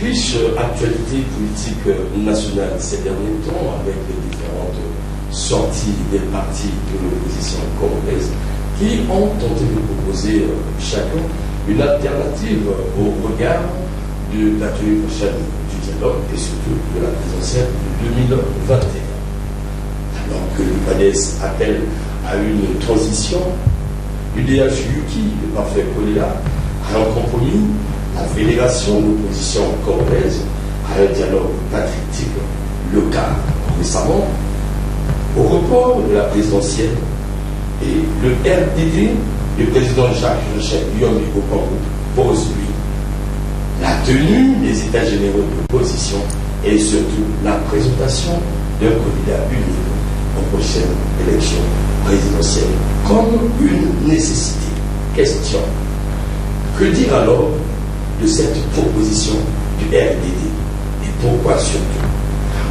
riche actualité politique nationale ces derniers temps, avec les différentes sorties des partis de l'opposition congolaise qui ont tenté de proposer chacun une alternative au regard de la tenue prochaine du dialogue et surtout de la présidentielle de 2021. Alors que le PADES appelle à une transition, l'UDH Yuki, le parfait Kolela, à un compromis, la fédération de l'opposition congolaise à un dialogue patriotique local. Récemment, au report de la présidentielle, et le RDD, le président Jacques Yombi Opango, pose lui la tenue des états généraux de l'opposition et surtout la présentation d'un candidat unique aux prochaines élections présidentielles comme une nécessité. Question. Que dire alors de cette proposition du RDD et pourquoi surtout?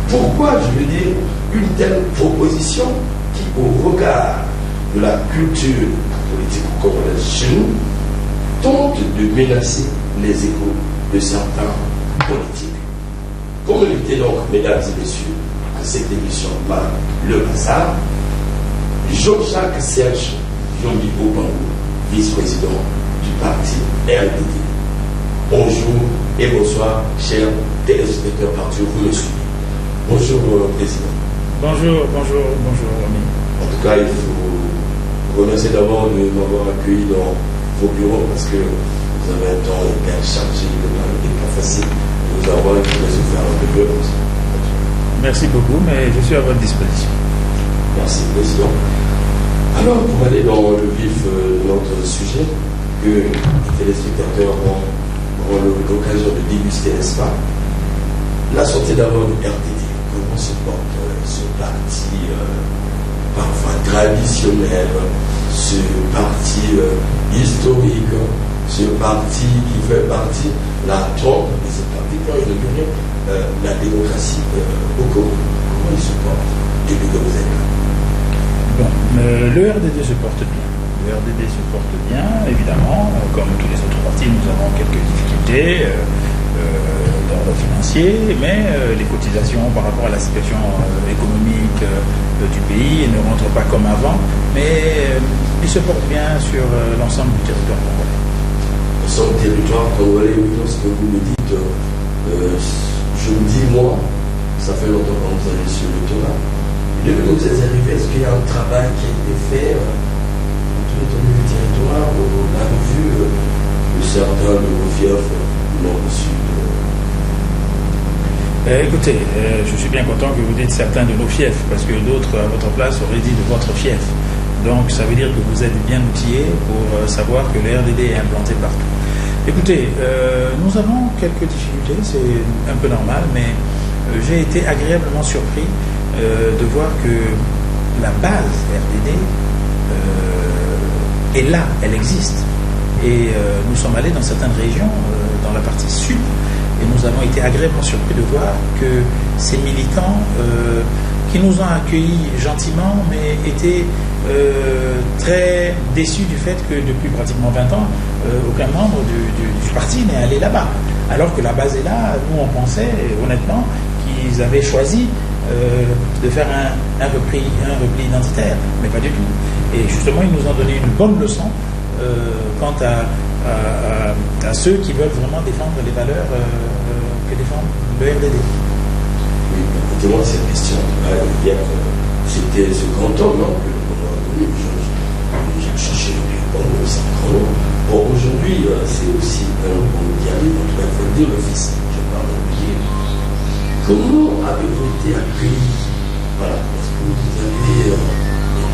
Pourquoi, je veux dire, une telle proposition qui, au regard de la culture politique congolaise chez nous, tente de menacer les égos de certains politiques? Pour inviter donc, mesdames et messieurs, à cette émission par le hasard, Jean-Jacques Serge Yombi Opango, vice-président du parti RDD. Bonjour et bonsoir, chers téléspectateurs partout, vous me suivez. Bonjour, Président. Bonjour, Ami. En tout cas, il faut remercier d'abord de m'avoir accueilli dans vos bureaux parce que vous avez un temps bien chargé, il n'est pas facile de vous avoir et de vous faire un peu de peur. Merci beaucoup, mais je suis à votre disposition. Merci, Président. Alors, pour aller dans le vif de notre sujet, que les téléspectateurs auront l'occasion de déguster, n'est-ce pas? La sortie d'abord du RDD. Comment se porte ce parti parfois traditionnel, ce parti historique, ce parti qui fait partie la trompe de ce parti qui a inauguré la démocratie au Congo? Comment il se porte depuis que vous êtes là? Bon, le RDD se porte bien. Le RDD se porte bien, évidemment. Comme tous les autres partis, nous avons quelques difficultés d'ordre financier, mais les cotisations par rapport à la situation économique du pays ne rentrent pas comme avant, mais il se porte bien sur l'ensemble du territoire congolais. Sur le territoire congolais, lorsque vous me dites, je me dis, moi, ça fait longtemps que vous allez sur le terrain. Depuis que vous êtes arrivé, est-ce qu'il y a un travail qui a été fait dans tout le territoire? On a vu que certains de vos fiefs l'ont reçu. Écoutez, je suis bien content que vous dites certains de nos fiefs, parce que d'autres à votre place auraient dit de votre fief. Donc ça veut dire que vous êtes bien outillés pour savoir que le RDD est implanté partout. Écoutez, nous avons quelques difficultés, c'est un peu normal, mais j'ai été agréablement surpris de voir que la base RDD est là, elle existe. Et nous sommes allés dans certaines régions, dans la partie sud, et nous avons été agréablement surpris de voir que ces militants qui nous ont accueillis gentiment, mais étaient très déçus du fait que depuis pratiquement 20 ans, aucun membre du parti n'est allé là-bas. Alors que la base est là, nous on pensait honnêtement qu'ils avaient choisi de faire un repli identitaire, mais pas du tout. Et justement, ils nous ont donné une bonne leçon quant à ceux qui veulent vraiment défendre les valeurs que défend le RDD. Oui, écoutez-moi cette question. Hier, c'était ce grand homme, non, que j'ai cherché depuis pendant 5 ans. Bon, aujourd'hui, c'est aussi un homme qui arrive, en tout cas, il faut le dire, le fils. Je parle de lui. Comment avez-vous été accueillis? Voilà, est-ce que vous avez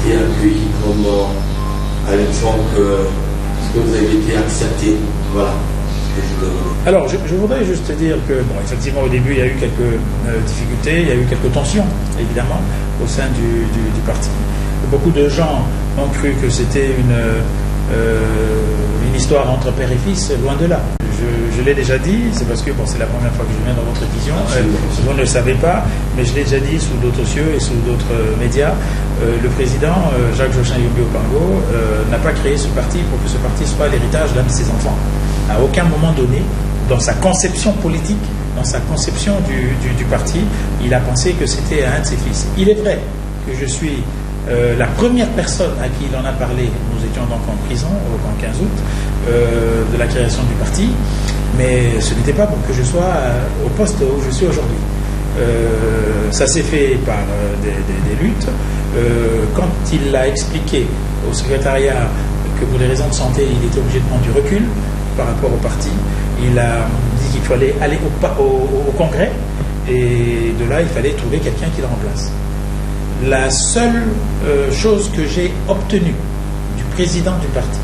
été accueillis comme à l'époque? Est-ce que vous avez été accepté? Voilà. Alors, je voudrais juste dire que, bon, effectivement, au début, il y a eu quelques difficultés, il y a eu quelques tensions, évidemment, au sein du parti. Beaucoup de gens ont cru que c'était une histoire entre père et fils, loin de là. Je l'ai déjà dit, c'est parce que bon, c'est la première fois que je viens dans votre vision, vous ne le savez pas, mais je l'ai déjà dit sous d'autres cieux et sous d'autres médias. Le président Jacques-Joachim Yombi Opango n'a pas créé ce parti pour que ce parti soit l'héritage d'un de ses enfants. À aucun moment donné, dans sa conception politique, dans sa conception du parti, il a pensé que c'était un de ses fils. Il est vrai que je suis la première personne à qui il en a parlé. Nous étions donc en prison au 15 août de la création du parti, mais ce n'était pas pour que je sois au poste où je suis aujourd'hui. Ça s'est fait par des luttes. Quand il a expliqué au secrétariat que pour des raisons de santé, il était obligé de prendre du recul par rapport au parti, il a dit qu'il fallait aller au congrès, et de là, il fallait trouver quelqu'un qui le remplace. La seule chose que j'ai obtenue du président du parti,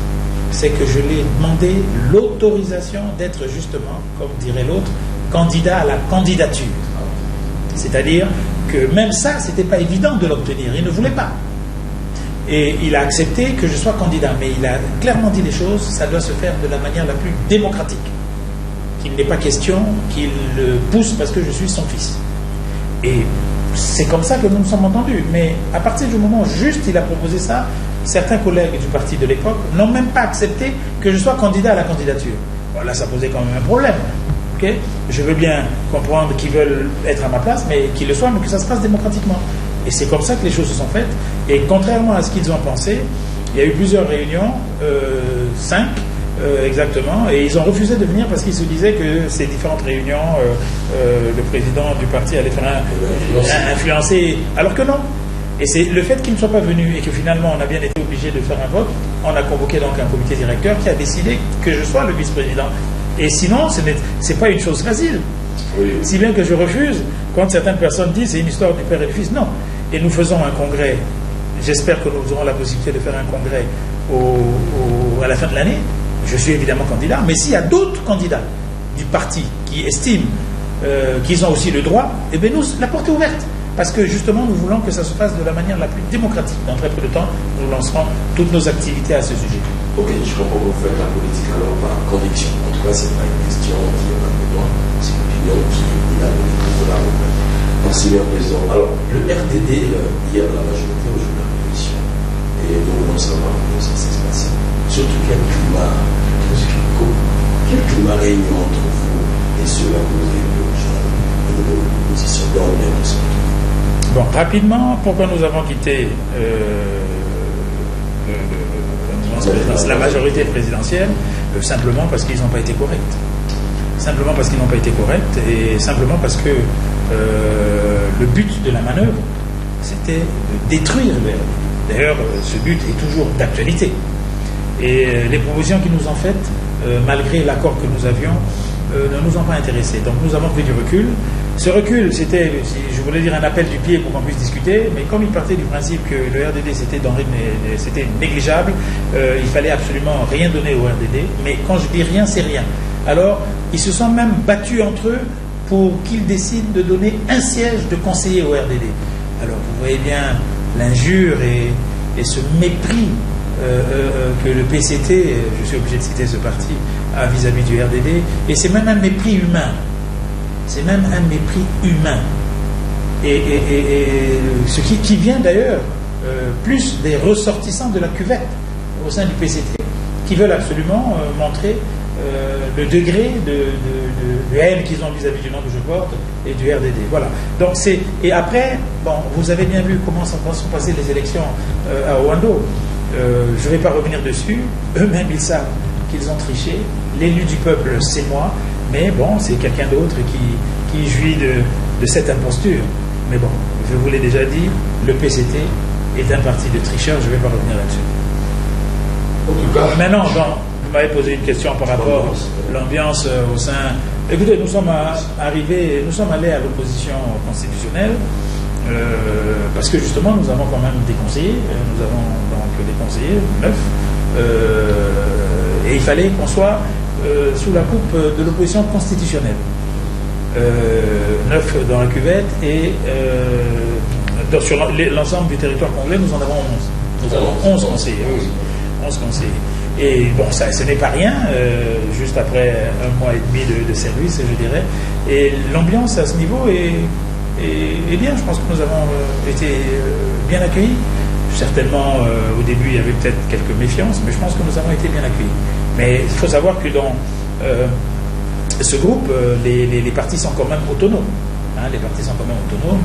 c'est que je lui ai demandé l'autorisation d'être justement, comme dirait l'autre, candidat à la candidature. C'est-à-dire que même ça, ce n'était pas évident de l'obtenir. Il ne voulait pas. Et il a accepté que je sois candidat. Mais il a clairement dit les choses, ça doit se faire de la manière la plus démocratique. Qu'il n'est pas question qu'il le pousse parce que je suis son fils. Et c'est comme ça que nous nous sommes entendus. Mais à partir du moment où juste il a proposé ça, certains collègues du parti de l'époque n'ont même pas accepté que je sois candidat à la candidature. Bon, là, ça posait quand même un problème. Okay, je veux bien comprendre qu'ils veulent être à ma place, mais qu'ils le soient, mais que ça se passe démocratiquement. Et c'est comme ça que les choses se sont faites. Et contrairement à ce qu'ils ont pensé, il y a eu plusieurs réunions, 5 exactement, et ils ont refusé de venir parce qu'ils se disaient que ces différentes réunions, le président du parti allait faire influencer, alors que non. Et c'est le fait qu'ils ne soient pas venus et que finalement on a bien été obligé de faire un vote, on a convoqué donc un comité directeur qui a décidé que je sois le vice-président. Et sinon, ce n'est pas une chose facile. Oui. Si bien que je refuse, quand certaines personnes disent c'est une histoire du père et du fils, non. Et nous faisons un congrès. J'espère que nous aurons la possibilité de faire un congrès à la fin de l'année. Je suis évidemment candidat, mais s'il y a d'autres candidats du parti qui estiment qu'ils ont aussi le droit, eh bien nous, la porte est ouverte. Parce que justement, nous voulons que ça se fasse de la manière la plus démocratique. Dans très peu de temps, nous lancerons toutes nos activités à ce sujet. Ok, je comprends que vous faites la politique alors par conviction. En tout cas, ce n'est pas une question qui est pas besoin, c'est une opinion qui est la politique de la retraite. Merci, bien président. Alors, le RDD, hier, la majorité aujourd'hui la révolution. Et nous voulons savoir comment ça s'est passé. Surtout quel climat régnant entre vous et ceux à cause de l'opposition dans le Bon, rapidement, pourquoi nous avons quitté la majorité présidentielle? Simplement parce qu'ils n'ont pas été corrects. Simplement parce qu'ils n'ont pas été corrects et simplement parce que le but de la manœuvre, c'était de détruire le RDD. D'ailleurs, ce but est toujours d'actualité. Et les propositions qu'ils nous ont faites, malgré l'accord que nous avions, ne nous ont pas intéressés. Donc nous avons pris du recul. Ce recul, c'était, je voulais dire, un appel du pied pour qu'on puisse discuter, mais comme il partait du principe que le RDD c'était négligeable, il fallait absolument rien donner au RDD, mais quand je dis rien, c'est rien. Alors, ils se sont même battus entre eux pour qu'ils décident de donner un siège de conseiller au RDD. Alors, vous voyez bien l'injure et ce mépris que le PCT, je suis obligé de citer ce parti, a vis-à-vis du RDD, et c'est même un mépris humain. C'est même un mépris humain. Et ce qui vient d'ailleurs plus des ressortissants de la cuvette au sein du PCT, qui veulent absolument montrer le degré de haine qu'ils ont vis-à-vis du nom que je porte et du RDD. Voilà. Donc et après, bon, vous avez bien vu comment sont passées les élections à Ouando. Je ne vais pas revenir dessus. Eux-mêmes, ils savent qu'ils ont triché. L'élu du peuple, c'est moi. Mais bon, c'est quelqu'un d'autre qui jouit de cette imposture. Mais bon, je vous l'ai déjà dit, le PCT est un parti de tricheurs. Je ne vais pas revenir là-dessus. En tout cas, maintenant, vous m'avez posé une question par rapport à l'ambiance au sein... Écoutez, nous sommes allés à l'opposition constitutionnelle parce que justement, nous avons quand même des conseillers. Nous avons donc des conseillers, 9. Et il fallait qu'on soit sous la coupe de l'opposition constitutionnelle. 9 dans la cuvette et sur l'ensemble du territoire congolais, nous en avons 11. Nous avons 11 conseillers. 11 conseillers. Et bon, ce n'est pas rien, juste après un mois et demi de service, je dirais. Et l'ambiance à ce niveau est bien. Je pense que nous avons été bien accueillis. Certainement, au début, il y avait peut-être quelques méfiances, mais je pense que nous avons été bien accueillis. Mais il faut savoir que ce groupe, les partis sont quand même autonomes. Hein, les partis sont quand même autonomes,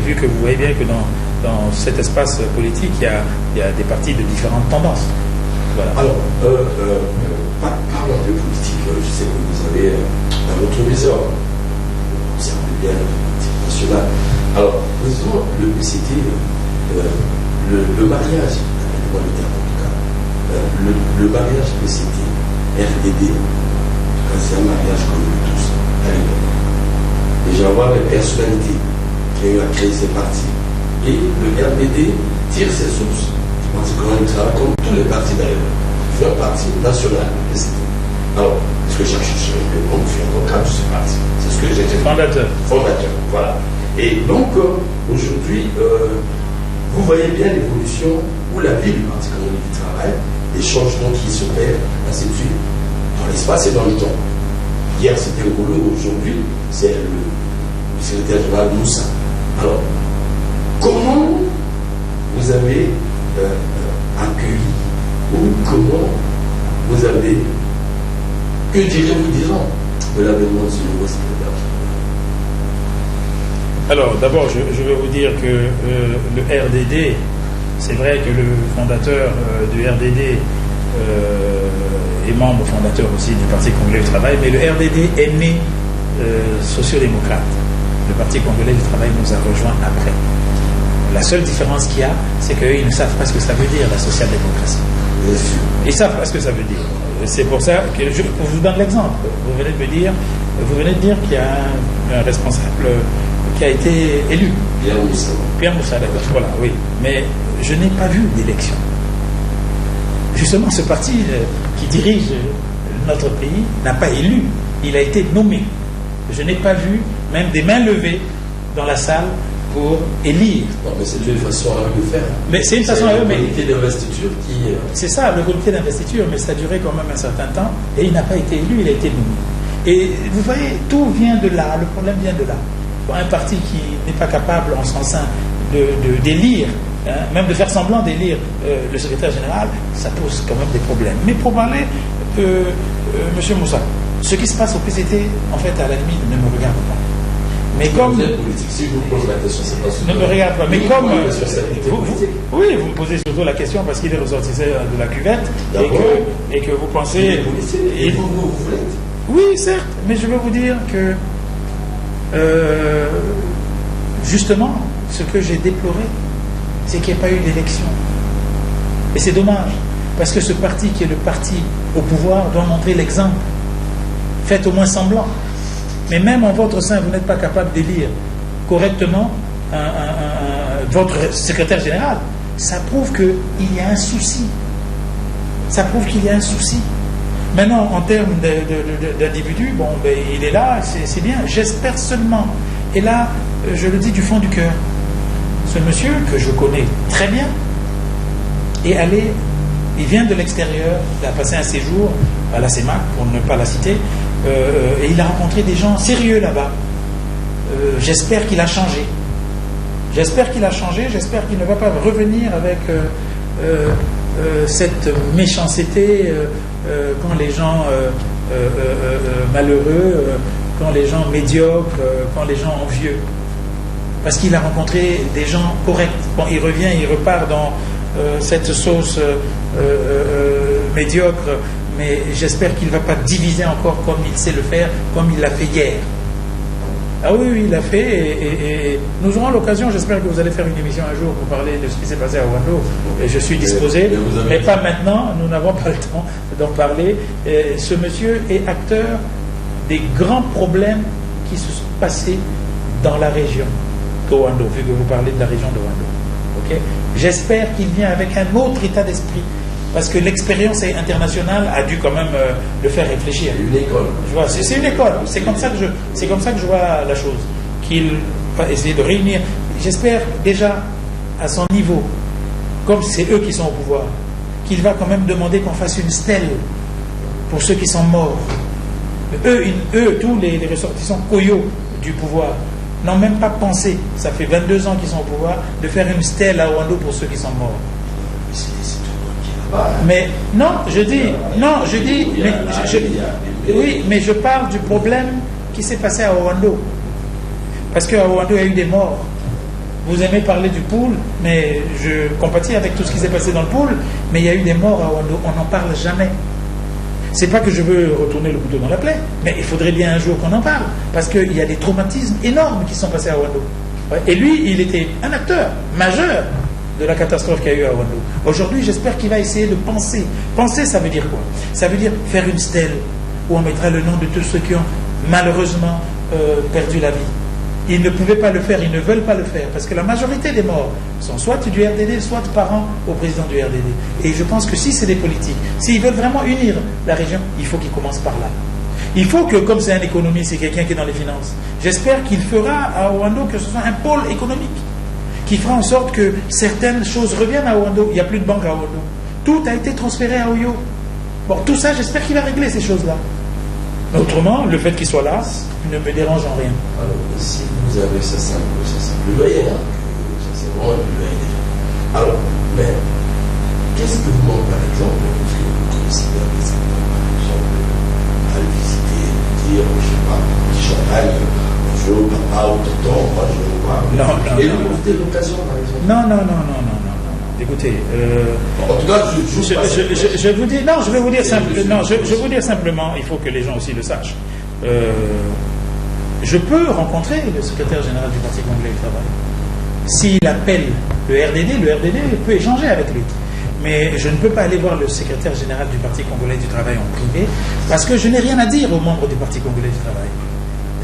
vu que vous voyez bien que dans cet espace politique, il y a des partis de différentes tendances. Voilà. Alors, parlons de politique. Je sais que vous avez un autre viseur. Vous observez bien le politique national. Alors, disons, le PCT, le mariage, avec le terme en tout cas, le mariage PCT, RDD, c'est un mariage connu de tous à l'époque. Déjà voir les personnalités qui ont eu à créer ces partis. Et le RDD tire ses sources du Parti congolais du travail, comme tous les partis d'ailleurs. Il fait un parti national, le PCT. Alors, est-ce que j'ai cherché on fait un cadre de ce parti? C'est ce que j'ai fait. Fondateur. Fondateur, voilà. Et donc, aujourd'hui, vous voyez bien l'évolution ou la vie du Parti congolais du travail, les changements qui s'opèrent, ainsi de suite, dans l'espace et dans le temps. Hier, c'était Ngolo, aujourd'hui, c'est le secrétaire général Moussa. Alors, comment vous avez accueilli ou comment vous avez, que direz-vous disons, de l'avènement de ce nouveau secrétaire général? Alors, d'abord, je vais vous dire que le RDD, c'est vrai que le fondateur du RDD est membre fondateur aussi du Parti congolais du travail, mais le RDD est né sociodémocrate. Le Parti congolais du travail nous a rejoints après. La seule différence qu'il y a, c'est qu'eux, ils ne savent pas ce que ça veut dire, la social-démocratie. Ils ne savent pas ce que ça veut dire. C'est pour ça que je vous donne l'exemple. Vous venez de dire qu'il y a un responsable qui a été élu. Pierre Moussa, d'accord. Voilà, oui. Mais je n'ai pas vu d'élection. Justement, ce parti qui dirige notre pays n'a pas élu. Il a été nommé. Je n'ai pas vu même des mains levées dans la salle pour élire. Non, mais c'est une façon à eux de faire. Mais c'est une façon à eux, mais. Le comité d'investiture qui. C'est ça, le comité d'investiture, mais ça a duré quand même un certain temps et il n'a pas été élu, il a été nommé. Et vous voyez, tout vient de là, le problème vient de là. Bon, un parti qui n'est pas capable en son sein d'élire, même de faire semblant d'élire le secrétaire général, ça pose quand même des problèmes. Mais pour parler, M. Moussa, ce qui se passe au PCT, en fait, à la limite, ne me regarde pas. Mais comme vous êtes politique, si je vous pose la question, c'est parce que ne me regarde pas. Mais comme oui, vous me posez surtout la question parce qu'il est ressortissant de la cuvette et que vous pensez. Et vous l'êtes. Oui, certes, mais je veux vous dire que justement, ce que j'ai déploré, c'est qu'il n'y ait pas eu d'élection. Et c'est dommage, parce que ce parti qui est le parti au pouvoir doit montrer l'exemple. Faites au moins semblant. Mais même en votre sein, vous n'êtes pas capable d'élire correctement votre secrétaire général. Ça prouve qu'il y a un souci. Ça prouve qu'il y a un souci. Maintenant, en termes d'individu, bon, ben, il est là, c'est bien. J'espère seulement, et là, je le dis du fond du cœur, ce monsieur que je connais très bien est allé, il vient de l'extérieur, il a passé un séjour à la CEMAC, pour ne pas la citer, et il a rencontré des gens sérieux là-bas. J'espère qu'il a changé. J'espère qu'il a changé, j'espère qu'il ne va pas revenir avec cette méchanceté quand les gens malheureux, quand les gens médiocres, quand les gens envieux. Parce qu'il a rencontré des gens corrects. Bon, il revient, il repart dans cette sauce médiocre, mais j'espère qu'il ne va pas diviser encore comme il sait le faire, comme il l'a fait hier. Ah oui, oui, il l'a fait, et nous aurons l'occasion, j'espère que vous allez faire une émission un jour pour parler de ce qui s'est passé à Ouando, et je suis disposé, mais pas maintenant, nous n'avons pas le temps d'en parler. Et ce monsieur est acteur des grands problèmes qui se sont passés dans la région de Ouando, vu que vous parlez de la région de Ouando. Okay? J'espère qu'il vient avec un autre état d'esprit, parce que l'expérience internationale a dû quand même le faire réfléchir. Une école. C'est une école. C'est comme ça que je vois la chose. Qu'il va essayer de réunir. J'espère déjà à son niveau, comme c'est eux qui sont au pouvoir, qu'il va quand même demander qu'on fasse une stèle pour ceux qui sont morts. Eux tous les ressortissants coyots du pouvoir, n'ont même pas pensé, ça fait 22 ans qu'ils sont au pouvoir, de faire une stèle à Ouando pour ceux qui sont morts. Mais non, je dis, oui, mais je parle du problème qui s'est passé à Owando. Parce qu'à Owando, il y a eu des morts. Vous aimez parler du pool, mais je compatis avec tout ce qui s'est passé dans le pool, mais il y a eu des morts à Owando, on n'en parle jamais. C'est pas que je veux retourner le couteau dans la plaie, mais il faudrait bien un jour qu'on en parle, parce qu'il y a des traumatismes énormes qui sont passés à Owando. Ouais. Et lui, il était un acteur majeur de la catastrophe qu'il y a eu à Owando. Aujourd'hui, j'espère qu'il va essayer de penser. Penser, ça veut dire quoi? Ça veut dire faire une stèle où on mettra le nom de tous ceux qui ont malheureusement perdu la vie. Ils ne pouvaient pas le faire, ils ne veulent pas le faire, parce que la majorité des morts sont soit du RDD, soit parents au président du RDD. Et je pense que si c'est des politiques, s'ils veulent vraiment unir la région, il faut qu'ils commencent par là. Il faut que, comme c'est un économiste, c'est quelqu'un qui est dans les finances, j'espère qu'il fera à Owando que ce soit un pôle économique, qui fera en sorte que certaines choses reviennent à Owando. Il n'y a plus de banque à Owando. Tout a été transféré à Oyo. Bon, tout ça, j'espère qu'il va régler ces choses-là. Autrement, le fait qu'il soit là ne me dérange en rien. Alors, si vous avez ça simple loyer, ça c'est vraiment le loyer déjà. Alors, mais qu'est-ce que vous manque par exemple pour que vous considérez par exemple, à le visiter, dire, je ne sais pas, petit champagne, bonjour, papa ou tonton, moi je veux voir. Non, et lui profiter de l'occasion par exemple. Non. Écoutez, en tout cas, je vous dis, non, je vais vous dire simplement, je vais vous dire simplement, il faut que les gens aussi le sachent. Je peux rencontrer le secrétaire général du Parti congolais du travail. S'il appelle le RDD peut échanger avec lui. Mais je ne peux pas aller voir le secrétaire général du Parti congolais du travail en privé, parce que je n'ai rien à dire aux membres du Parti congolais du travail.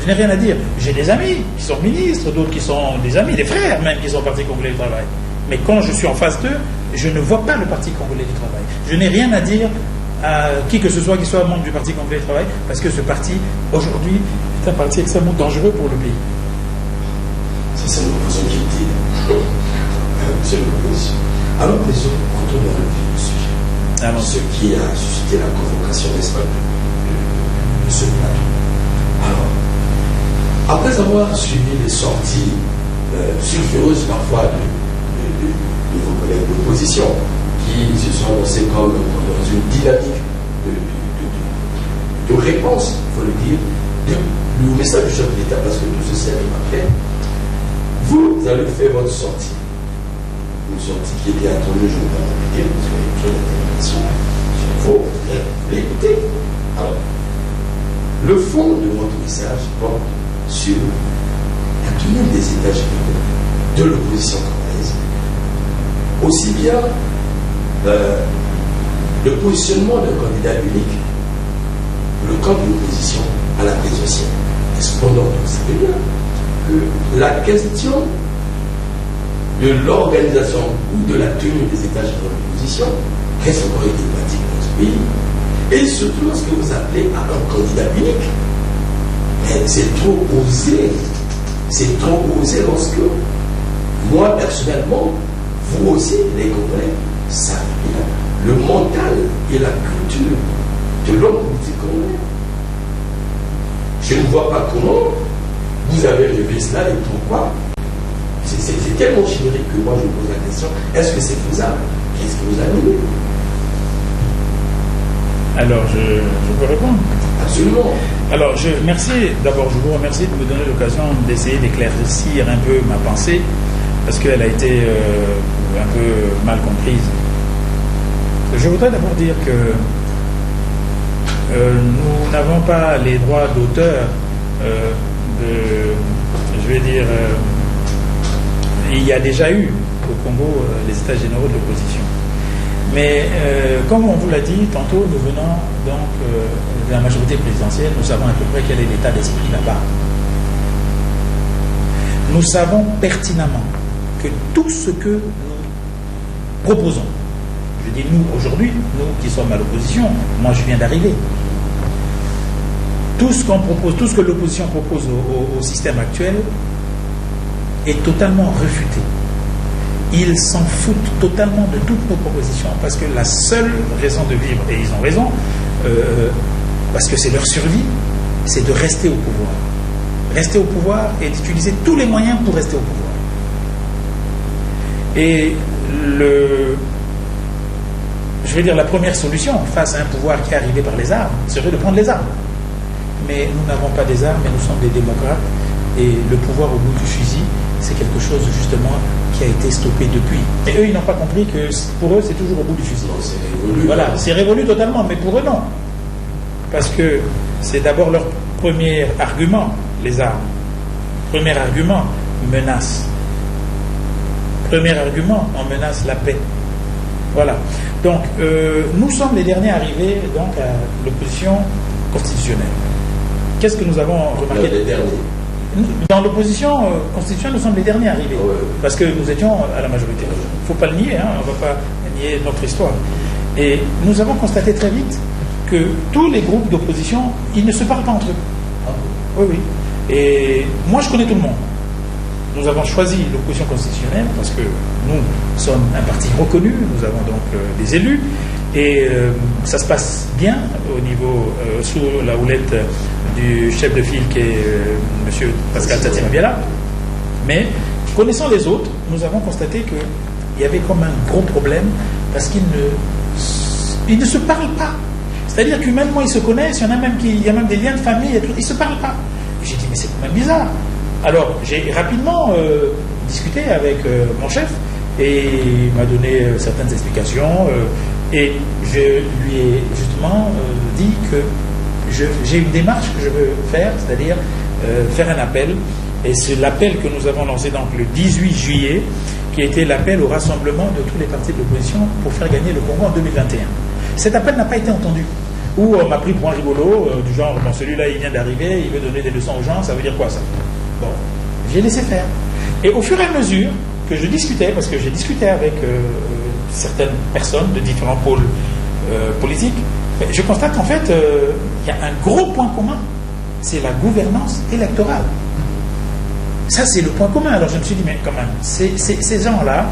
Je n'ai rien à dire. J'ai des amis qui sont ministres, d'autres qui sont des amis, des frères même qui sont au Parti congolais du travail. Mais quand je suis en face d'eux, je ne vois pas le Parti congolais du travail. Je n'ai rien à dire à qui que ce soit qui soit membre du Parti congolais du travail, parce que ce parti, aujourd'hui, est un parti extrêmement dangereux pour le pays. C'est une opposition qui dit. C'est une opposition. Alors, entrons dans le vif du sujet. Alors, ce qui a suscité la convocation, n'est-ce pas, de ce plateau. Alors, après avoir suivi les sorties sulfureuses parfois de vos collègues d'opposition, qui se sont lancés comme dans une dynamique de réponse, il faut le dire, du message du chef de l'État, parce que tout ceci arrive après. Vous avez fait votre sortie, une sortie qui était attendue, je ne vais pas répéter, parce qu'il y a une chose d'intégration, il faut l'écouter. Alors, le fond de votre message porte sur la tenue des États généraux de l'opposition congolaise, aussi bien le positionnement d'un candidat unique, le camp de l'opposition à la présidentielle. Cependant, vous savez bien que la question de l'organisation ou de la tenue des États généraux de l'opposition reste encore une thématique dans ce pays. Et surtout lorsque vous appelez à un candidat unique. Mais c'est trop osé. C'est trop osé lorsque, moi personnellement, vous aussi, les Congolais, savez bien le mental et la culture de l'homme politique congolais. Je ne vois pas comment vous avez rêvé cela et pourquoi. C'est tellement chimérique que moi je me pose la question, est-ce que c'est faisable? Qu'est-ce que vous avez dit? Alors, je peux répondre. Absolument. Alors, merci. D'abord, je vous remercie de me donner l'occasion d'essayer d'éclaircir un peu ma pensée, parce qu'elle a été un peu mal comprise. Je voudrais d'abord dire que nous n'avons pas les droits d'auteur il y a déjà eu au Congo les États généraux de l'opposition. Mais comme on vous l'a dit tantôt, nous venons donc de la majorité présidentielle, nous savons à peu près quel est l'état d'esprit là-bas. Nous savons pertinemment que tout ce que nous proposons, je dis nous aujourd'hui, nous qui sommes à l'opposition, moi je viens d'arriver, tout ce qu'on propose, tout ce que l'opposition propose au système actuel est totalement refuté. Ils s'en foutent totalement de toutes nos propositions parce que la seule raison de vivre, et ils ont raison, parce que c'est leur survie, c'est de rester au pouvoir. Rester au pouvoir et d'utiliser tous les moyens pour rester au pouvoir. Et je veux dire, la première solution face à un pouvoir qui est arrivé par les armes serait de prendre les armes. Mais nous n'avons pas des armes, mais nous sommes des démocrates, et le pouvoir au bout du fusil, c'est quelque chose justement qui a été stoppé depuis. Et eux, ils n'ont pas compris que pour eux, c'est toujours au bout du fusil. Non, c'est révolu. Voilà, c'est révolu totalement, mais pour eux, non. Parce que c'est d'abord leur premier argument, les armes. Premier argument, menace. Premier argument, on menace la paix. Voilà. Donc, nous sommes les derniers arrivés donc, à l'opposition constitutionnelle. Qu'est-ce que nous avons remarqué? Les derniers. Dans l'opposition constitutionnelle, nous sommes les derniers arrivés. Ouais. Parce que nous étions à la majorité. Il ne faut pas le nier, hein, on ne va pas nier notre histoire. Et nous avons constaté très vite que tous les groupes d'opposition, ils ne se parlent pas entre eux. Oui, oui. Et moi, je connais tout le monde. Nous avons choisi l'opposition constitutionnelle parce que nous sommes un parti reconnu, nous avons donc des élus, et ça se passe bien au niveau, sous la houlette du chef de file qui est M. Pascal Tati Mabiala. Mais connaissant les autres, nous avons constaté qu'il y avait comme un gros problème parce qu'ils ne se parlent pas. C'est-à-dire qu'humainement, ils se connaissent, il y a même des liens de famille, et tout, ils ne se parlent pas. J'ai dit, mais c'est quand même bizarre. Alors, j'ai rapidement discuté avec mon chef et il m'a donné certaines explications et je lui ai justement dit que j'ai une démarche que je veux faire, c'est-à-dire faire un appel. Et c'est l'appel que nous avons lancé donc le 18 juillet, qui était l'appel au rassemblement de tous les partis de l'opposition pour faire gagner le Congo en 2021. Cet appel n'a pas été entendu. Ou on m'a pris pour un rigolo, du genre, bon, celui-là il vient d'arriver, il veut donner des leçons aux gens, ça veut dire quoi ça? Bon, j'ai laissé faire. Et au fur et à mesure que je discutais, parce que j'ai discuté avec certaines personnes de différents pôles politiques, je constate qu'en fait, il y a un gros point commun, c'est la gouvernance électorale. Ça, c'est le point commun. Alors je me suis dit, mais quand même, ces gens-là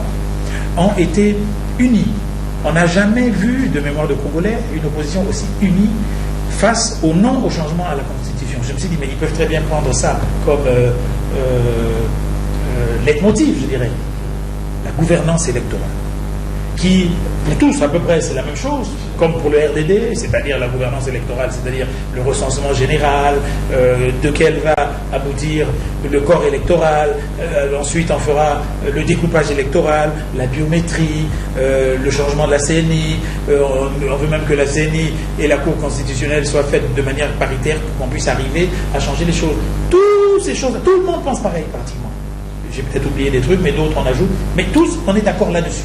ont été unis. On n'a jamais vu, de mémoire de Congolais, une opposition aussi unie face au non au changement à la Constitution. Je me suis dit, mais ils peuvent très bien prendre ça comme leitmotiv, je dirais. La gouvernance électorale. Qui, pour tous, à peu près, c'est la même chose, comme pour le RDD, c'est-à-dire la gouvernance électorale, c'est-à-dire le recensement général, de quel va aboutir le corps électoral, ensuite on fera le découpage électoral, la biométrie, le changement de la CNI, on veut même que la CNI et la Cour constitutionnelle soient faites de manière paritaire pour qu'on puisse arriver à changer les choses. Toutes ces choses, tout le monde pense pareil, pratiquement. J'ai peut-être oublié des trucs, mais d'autres on ajoute, mais tous, on est d'accord là-dessus.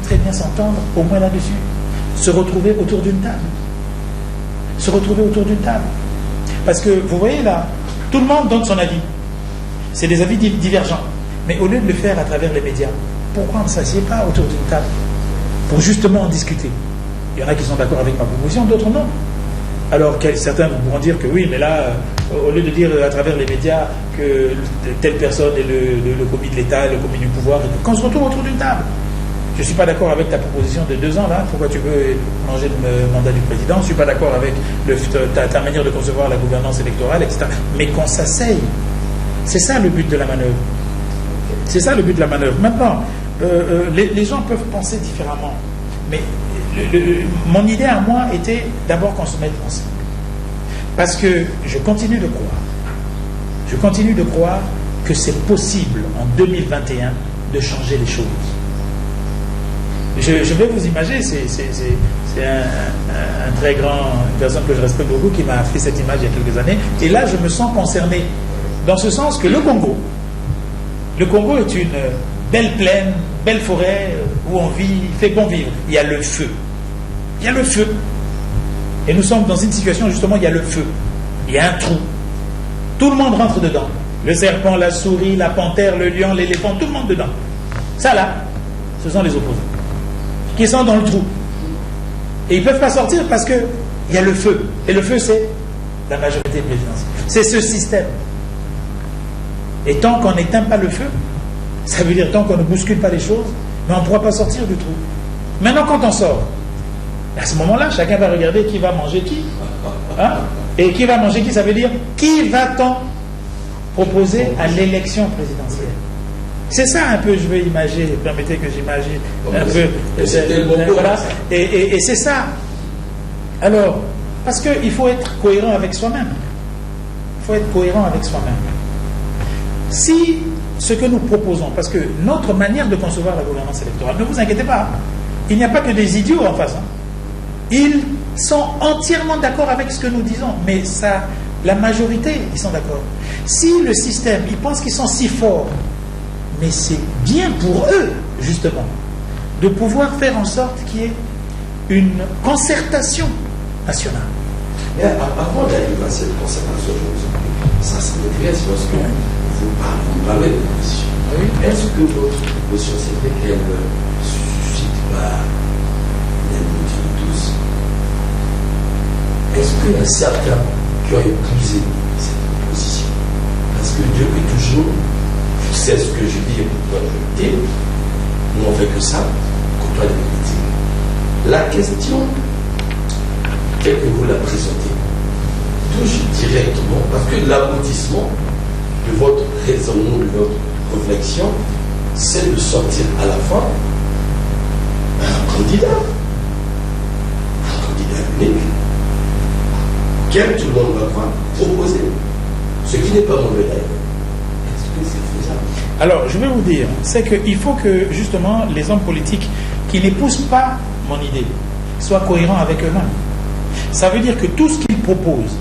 Très bien s'entendre au moins là-dessus, se retrouver autour d'une table, parce que vous voyez là, tout le monde donne son avis, c'est des avis divergents, mais au lieu de le faire à travers les médias, pourquoi on ne s'assied pas autour d'une table pour justement en discuter? Il y en a qui sont d'accord avec ma proposition, d'autres non. Alors certains pourront dire que oui, mais là, au lieu de dire à travers les médias que telle personne est le commis de l'État, le commis du pouvoir, qu'on se retrouve autour d'une table. Je ne suis pas d'accord avec ta proposition de 2 ans, là, pourquoi tu veux manger le mandat du président, je ne suis pas d'accord avec ta manière de concevoir la gouvernance électorale, etc. Mais qu'on s'asseye. C'est ça le but de la manœuvre. C'est ça le but de la manœuvre. Maintenant, les gens peuvent penser différemment. Mais mon idée à moi était d'abord qu'on se mette ensemble. Parce que je continue de croire que c'est possible en 2021 de changer les choses. Je vais vous imaginer, c'est un très grand, une personne que je respecte beaucoup qui m'a fait cette image il y a quelques années. Et là, je me sens concerné. Dans ce sens que le Congo est une belle plaine, belle forêt où on vit, il fait bon vivre. Il y a le feu. Et nous sommes dans une situation, justement, il y a le feu. Il y a un trou. Tout le monde rentre dedans. Le serpent, la souris, la panthère, le lion, l'éléphant, tout le monde dedans. Ça là, ce sont les opposants qui sont dans le trou. Et ils ne peuvent pas sortir parce qu'il y a le feu. Et le feu, c'est la majorité présidentielle. C'est ce système. Et tant qu'on n'éteint pas le feu, ça veut dire tant qu'on ne bouscule pas les choses, mais on ne pourra pas sortir du trou. Maintenant, quand on sort, à ce moment-là, chacun va regarder qui va manger qui. Hein? Et qui va manger qui, ça veut dire qui va-t-on proposer à l'élection présidentielle. C'est ça un peu, je veux imaginer, permettez que j'imagine un peu. Voilà. Et c'est ça. Alors, parce qu'il faut être cohérent avec soi-même. Il faut être cohérent avec soi-même. Si ce que nous proposons, parce que notre manière de concevoir la gouvernance électorale, ne vous inquiétez pas, il n'y a pas que des idiots en face. Ils sont entièrement d'accord avec ce que nous disons, mais ça, la majorité, ils sont d'accord. Si le système, ils pensent qu'ils sont si forts, mais c'est bien pour eux, justement, de pouvoir faire en sorte qu'il y ait une concertation nationale. Mais avant d'arriver à cette concertation, ça m'intéresse parce que vous parlez de position. Oui. Est-ce que votre position, c'est vrai qu'elle ne suscite pas l'amitié de tous? Est-ce qu'il y a certains qui ont épuisé cette position? Parce que depuis toujours, je sais ce que je dis et pourquoi je le dis, nous on fait que ça, côtoie les critiques. La question, telle que vous la présentez, touche directement, parce que l'aboutissement de votre raisonnement, de votre réflexion, c'est de sortir à la fin un candidat unique, auquel tout le monde va croire, proposer, ce qui n'est pas mauvais d'ailleurs. Est-ce que c'est faisable? Alors, je vais vous dire, c'est qu'il faut que, justement, les hommes politiques qui n'épousent pas mon idée soient cohérents avec eux-mêmes. Ça veut dire que tout ce qu'ils proposent,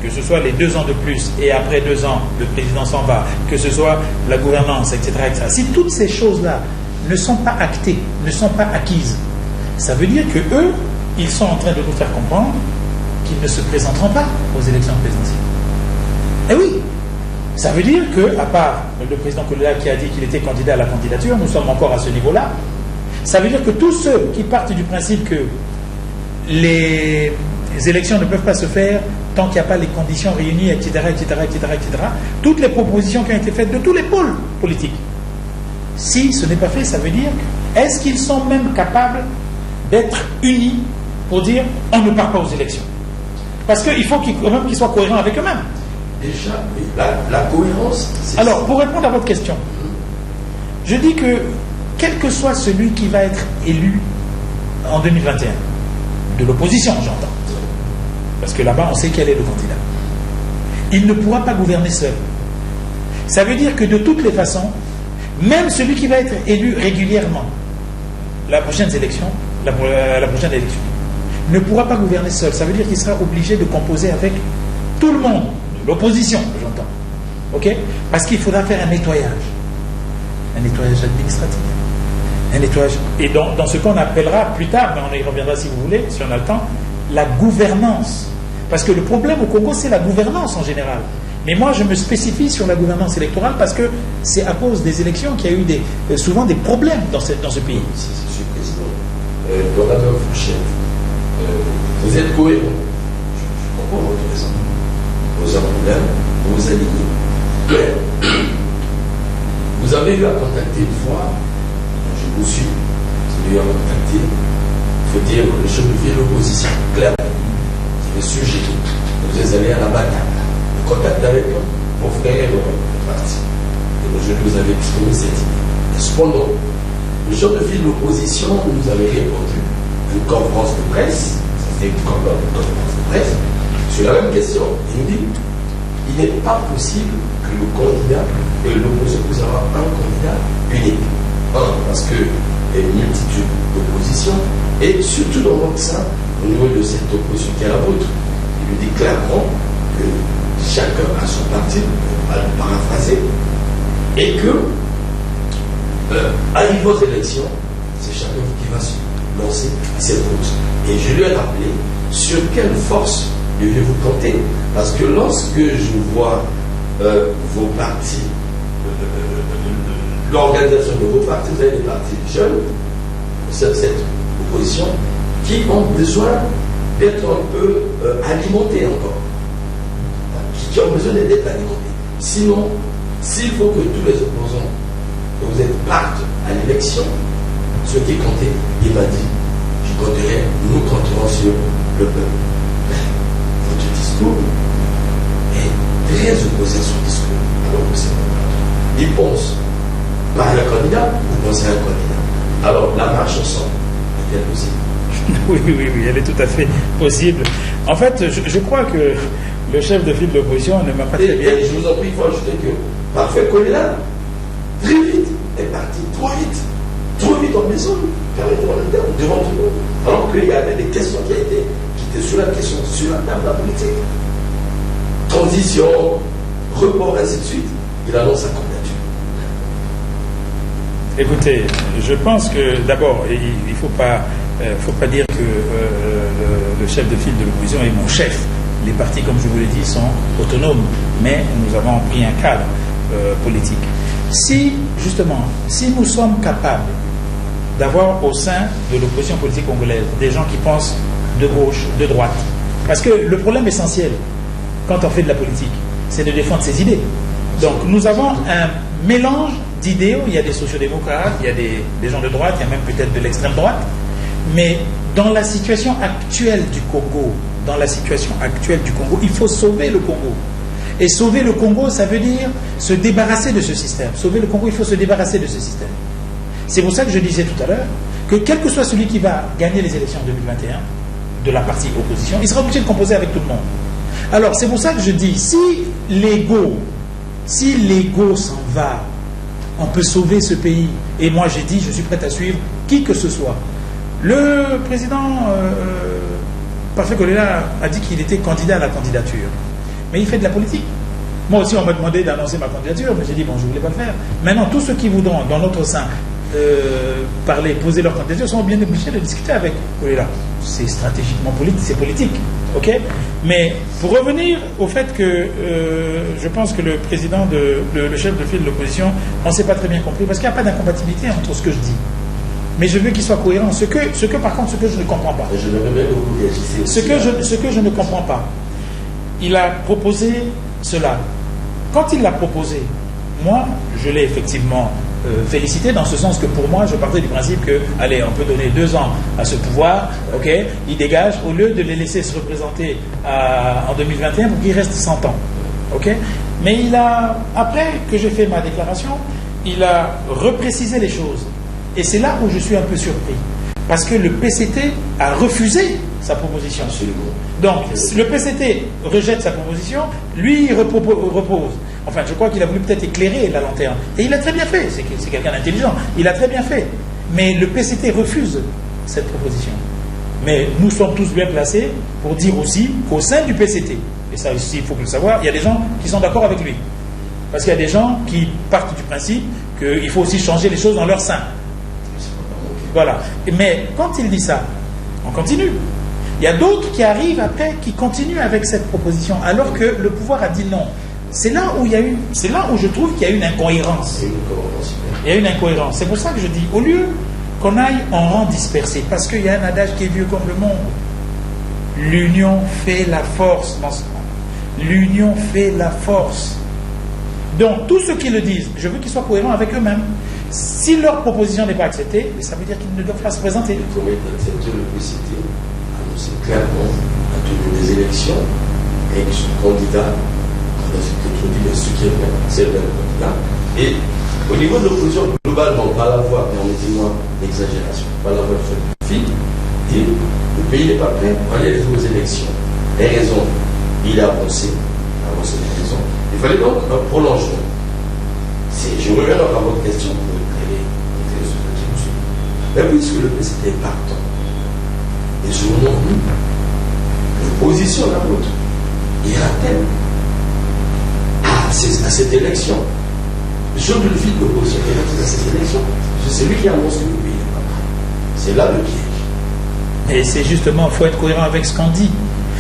que ce soit les 2 ans de plus et après 2 ans, le président s'en va, que ce soit la gouvernance, etc., si toutes ces choses-là ne sont pas actées, ne sont pas acquises, ça veut dire que eux, ils sont en train de nous faire comprendre qu'ils ne se présenteront pas aux élections présidentielles. Eh oui, ça veut dire que, à part le président Kolela qui a dit qu'il était candidat à la candidature, nous sommes encore à ce niveau-là. Ça veut dire que tous ceux qui partent du principe que les élections ne peuvent pas se faire tant qu'il n'y a pas les conditions réunies, etc., toutes les propositions qui ont été faites de tous les pôles politiques, si ce n'est pas fait, ça veut dire est-ce qu'ils sont même capables d'être unis pour dire on ne part pas aux élections? Parce qu'il faut quand même qu'ils soient cohérents avec eux-mêmes. Déjà, la cohérence, c'est... Alors, pour répondre à votre question, je dis que quel que soit celui qui va être élu en 2021, de l'opposition, j'entends, parce que là-bas, on sait quel est le candidat, il ne pourra pas gouverner seul. Ça veut dire que de toutes les façons, même celui qui va être élu régulièrement, la prochaine élection, ne pourra pas gouverner seul. Ça veut dire qu'il sera obligé de composer avec tout le monde, l'opposition, j'entends. Ok? Parce qu'il faudra faire un nettoyage administratif. Un nettoyage. Et dans ce qu'on appellera plus tard, mais on y reviendra si vous voulez, si on a le temps, la gouvernance. Parce que le problème au Congo, c'est la gouvernance en général. Mais moi, je me spécifie sur la gouvernance électorale parce que c'est à cause des élections qu'il y a eu souvent des problèmes dans ce pays. Si, Monsieur le Président, l'orateur Fouché, vous êtes cohérent. Je comprends votre raison. Vous avez un problème, vous vous alignez. Vous avez eu à contacter une fois, je vous suis, vous avez eu à contacter, il faut dire, le chef de ville l'opposition, clairement. C'est le sujet. Vous êtes allé à la bataille. Contact avec mon frère de parti. Et aujourd'hui, vous avez exprimé cette idée. Cependant, le chef de file de l'opposition nous avait répondu à une conférence de presse, c'était une conférence de presse, sur la même question. Il nous dit il n'est pas possible que le candidat et l'opposition puissent avoir un candidat unique. Parce qu'il y a une multitude d'oppositions, et surtout dans votre sein, au niveau de cette opposition qui est la vôtre. Il nous dit clairement que chacun a son parti, on va le paraphraser, et que à niveau d'élection, c'est chacun qui va se lancer à cette route. Et je lui ai rappelé sur quelle force devez-vous compter, parce que lorsque je vois vos partis, l'organisation de vos partis, vous avez des partis jeunes, cette opposition, qui ont besoin d'être un peu alimentés encore. Qui ont besoin d'être alimentés. Sinon, s'il faut que tous les opposants que vous êtes partent à l'élection, ce qui comptait, il m'a dit, je compterai, nous compterons sur le peuple. Votre discours est très opposé à son discours. Alors que c'est il pense pas un candidat, vous pensez à un candidat. Alors, la marche ensemble, est-elle possible? Oui, elle est tout à fait possible. En fait, je crois que le chef de file de l'opposition ne m'a pas très bien. Et je vous en prie, il faut ajouter que Parfait Kolela, très vite, est parti trop vite en maison, permettez-moi le terme, devant tout le monde. Alors qu'il y avait des questions qui étaient sur la table de la politique. Transition, report, ainsi de suite. Il annonce sa candidature. Écoutez, je pense que d'abord, il ne faut pas dire que le chef de file de l'opposition est mon chef. Les partis, comme je vous l'ai dit, sont autonomes, mais nous avons pris un cadre politique. Si nous sommes capables d'avoir au sein de l'opposition politique congolaise des gens qui pensent de gauche, de droite, parce que le problème essentiel, quand on fait de la politique, c'est de défendre ses idées. Donc nous avons un mélange d'idéaux, il y a des sociodémocrates, il y a des gens de droite, il y a même peut-être de l'extrême droite, mais dans la situation actuelle du Congo, il faut sauver le Congo. Et sauver le Congo, ça veut dire se débarrasser de ce système. Sauver le Congo, il faut se débarrasser de ce système. C'est pour ça que je disais tout à l'heure que quel que soit celui qui va gagner les élections en 2021, de la partie opposition, il sera obligé de composer avec tout le monde. Alors, c'est pour ça que je dis, si l'ego s'en va, on peut sauver ce pays. Et moi, j'ai dit, je suis prêt à suivre qui que ce soit. Le président Parfait Kolela a dit qu'il était candidat à la candidature. Mais il fait de la politique. Moi aussi, on m'a demandé d'annoncer ma candidature, mais j'ai dit, bon, je ne voulais pas le faire. Maintenant, tous ceux qui voudront, dans notre sein, parler, poser leur candidature, sont bien obligés de discuter avec Kolela. C'est stratégiquement politique, c'est politique. Ok? Mais pour revenir au fait que je pense que le président, le chef de file de l'opposition, on ne s'est pas très bien compris, parce qu'il n'y a pas d'incompatibilité entre ce que je dis. Mais je veux qu'il soit cohérent. Par contre, ce que je ne comprends pas. Je me remets au bout de ce que je ne comprends pas. Il a proposé cela. Quand il l'a proposé, moi, je l'ai effectivement félicité, dans ce sens que pour moi, je partais du principe que, allez, on peut donner 2 ans à ce pouvoir, ok, il dégage, au lieu de les laisser se représenter en 2021 pour qu'il reste 100 ans. Ok. Mais après que j'ai fait ma déclaration, il a reprécisé les choses. Et c'est là où je suis un peu surpris. Parce que le PCT a refusé sa proposition. Absolument. Donc, le PCT rejette sa proposition, lui, il repose. Enfin, je crois qu'il a voulu peut-être éclairer la lanterne. Et il a très bien fait. C'est quelqu'un d'intelligent. Il a très bien fait. Mais le PCT refuse cette proposition. Mais nous sommes tous bien placés pour dire aussi qu'au sein du PCT, et ça aussi, il faut le savoir, il y a des gens qui sont d'accord avec lui. Parce qu'il y a des gens qui partent du principe qu'il faut aussi changer les choses dans leur sein. Voilà. Mais quand il dit ça, on continue. Il y a d'autres qui arrivent après, qui continuent avec cette proposition, alors que le pouvoir a dit non. C'est là où je trouve qu'il y a une incohérence. Il y a une incohérence. C'est pour ça que je dis, au lieu qu'on aille en rang dispersé, parce qu'il y a un adage qui est vieux comme le monde, l'union fait la force dans ce monde. L'union fait la force. Donc, tous ceux qui le disent, je veux qu'ils soient cohérents avec eux-mêmes. Si leur proposition n'est pas acceptée, ça veut dire qu'ils ne doivent pas se présenter. Le comité d'accepter le PCT annonce clairement à tenir des élections et son candidat, c'est le candidat. Et au niveau de l'opposition, globalement, par la voix, permettez-moi l'exagération, par la voix de fille, dit le pays n'est pas prêt pour aller aux élections. Les raisons, il a avancé les raisons. Il fallait donc un prolongement. Je reviens à votre question pour éclairer ceux qui nous suivent. Mais puisque le PCT est partant, et selon nous, l'opposition la vôtre ira-t-elle à cette élection? Je ne le file de l'opposition ira-t-elle à cette élection? C'est lui qui annonce que le pays n'est pas prêt. C'est là le piège. Et c'est justement, il faut être cohérent avec ce qu'on dit.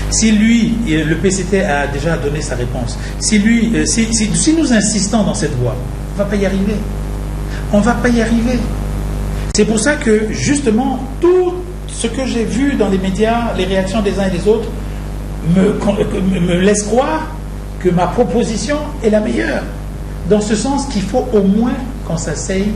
Si lui, le PCT a déjà donné sa réponse, si nous insistons dans cette voie, on ne va pas y arriver. On ne va pas y arriver. C'est pour ça que, justement, tout ce que j'ai vu dans les médias, les réactions des uns et des autres, me laisse croire que ma proposition est la meilleure. Dans ce sens qu'il faut au moins qu'on s'asseye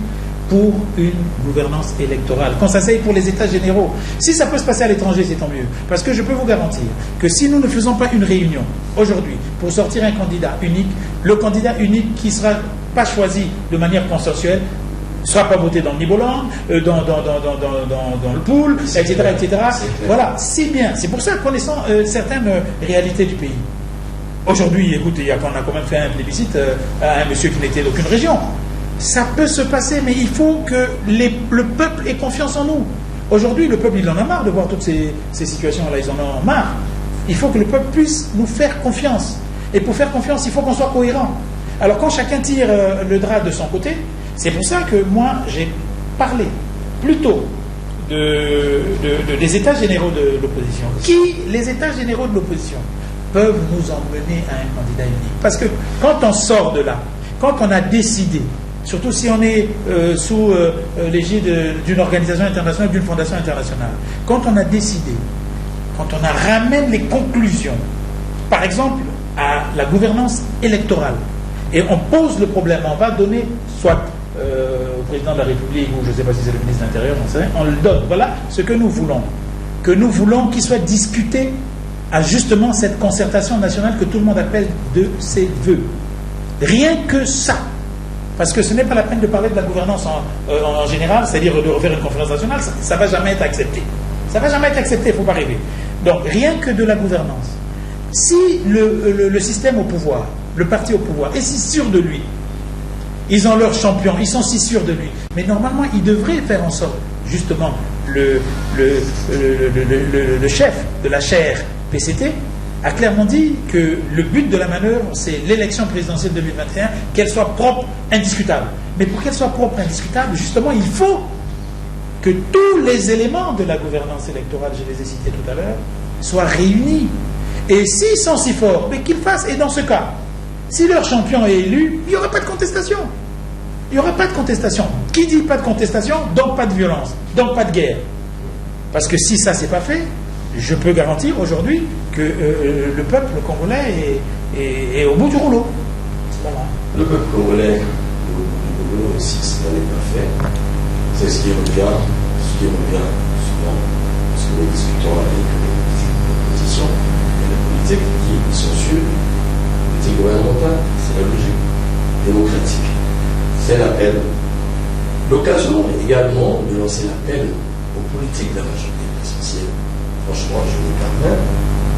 pour une gouvernance électorale, qu'on s'asseye pour les états généraux. Si ça peut se passer à l'étranger, c'est tant mieux. Parce que je peux vous garantir que si nous ne faisons pas une réunion aujourd'hui pour sortir un candidat unique, le candidat unique qui ne sera pas choisi de manière consensuelle ne sera pas voté dans le Niboland, dans le pool, etc. etc. Voilà, c'est bien. C'est pour ça, connaissant certaines réalités du pays. Aujourd'hui, écoutez, on a quand même fait un plébiscite à un monsieur qui n'était d'aucune région. Ça peut se passer, mais il faut que le peuple ait confiance en nous. Aujourd'hui, le peuple, il en a marre de voir toutes ces situations-là, ils en ont marre. Il faut que le peuple puisse nous faire confiance. Et pour faire confiance, il faut qu'on soit cohérent. Alors quand chacun tire le drap de son côté, c'est pour ça que moi, j'ai parlé plutôt des états généraux de l'opposition. Les états généraux de l'opposition peuvent nous emmener à un candidat unique. Parce que quand on sort de là, quand on a décidé, surtout si on est sous l'égide d'une organisation internationale, d'une fondation internationale, quand on a décidé, quand on ramène les conclusions, par exemple, à la gouvernance électorale, et on pose le problème, on va donner soit au président de la République, ou je ne sais pas si c'est le ministre de l'Intérieur, j'en sais rien, on le donne. Voilà ce que nous voulons. Que nous voulons qu'il soit discuté à justement cette concertation nationale que tout le monde appelle de ses voeux. Rien que ça. Parce que ce n'est pas la peine de parler de la gouvernance en général, c'est-à-dire de refaire une conférence nationale, ça ne va jamais être accepté. Ça ne va jamais être accepté, il ne faut pas rêver. Donc, rien que de la gouvernance. Si le système au pouvoir, le parti au pouvoir, est si sûr de lui, ils ont leur champion, ils sont si sûrs de lui, mais normalement, ils devraient faire en sorte, justement, le chef de la chaire PCT a clairement dit que le but de la manœuvre, c'est l'élection présidentielle 2021, qu'elle soit propre, indiscutable. Mais pour qu'elle soit propre, indiscutable, justement, il faut que tous les éléments de la gouvernance électorale, je les ai cités tout à l'heure, soient réunis. Et s'ils sont si forts, mais qu'ils fassent. Et dans ce cas, si leur champion est élu, il n'y aura pas de contestation. Il n'y aura pas de contestation. Qui dit pas de contestation, donc pas de violence, donc pas de guerre. Parce que si ça, c'est pas fait, je peux garantir aujourd'hui que le peuple congolais est au bout du rouleau. Voilà. Le peuple congolais est au bout du rouleau, si cela n'est pas fait, c'est ce qui revient souvent, parce que nous discutons avec l'opposition et les politiques qui sont sûrs, la politique gouvernementale, c'est la logique démocratique. C'est l'appel. L'occasion également de lancer l'appel aux politiques de la majorité présidentielle. Franchement, je me permets,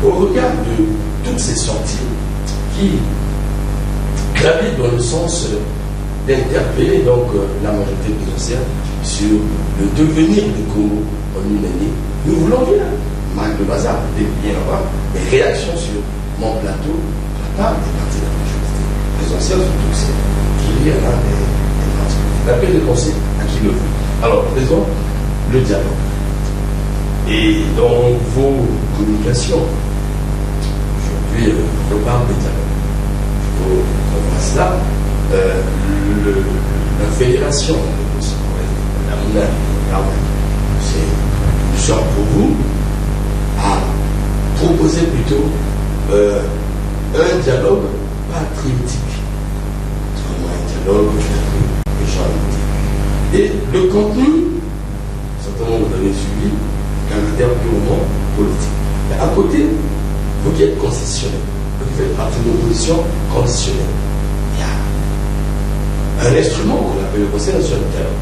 au regard de toutes ces sorties qui gravitent dans le sens d'interpeller donc la majorité présidentielle sur le devenir du Congo en une année, nous voulons bien, Marc de Bazar, bien avoir des réactions sur mon plateau, la part des partis de la majorité présidentielle, surtout c'est qu'il y en a des partis. L'appel de conseil à qui le veut. Alors, présent, le dialogue. Et dans vos communications, aujourd'hui, on parle de dialogue. Il faut qu'on voit cela. La fédération, nous sommes pour vous à proposer plutôt un dialogue patriotique. Un dialogue les gens. Et le contenu, certainement vous avez suivi, caractère purement politique. Mais à côté, vous qui êtes concessionnaire, vous qui faites partie de l'opposition conditionnelle, il y a un instrument qu'on appelle le Conseil national de dialogue,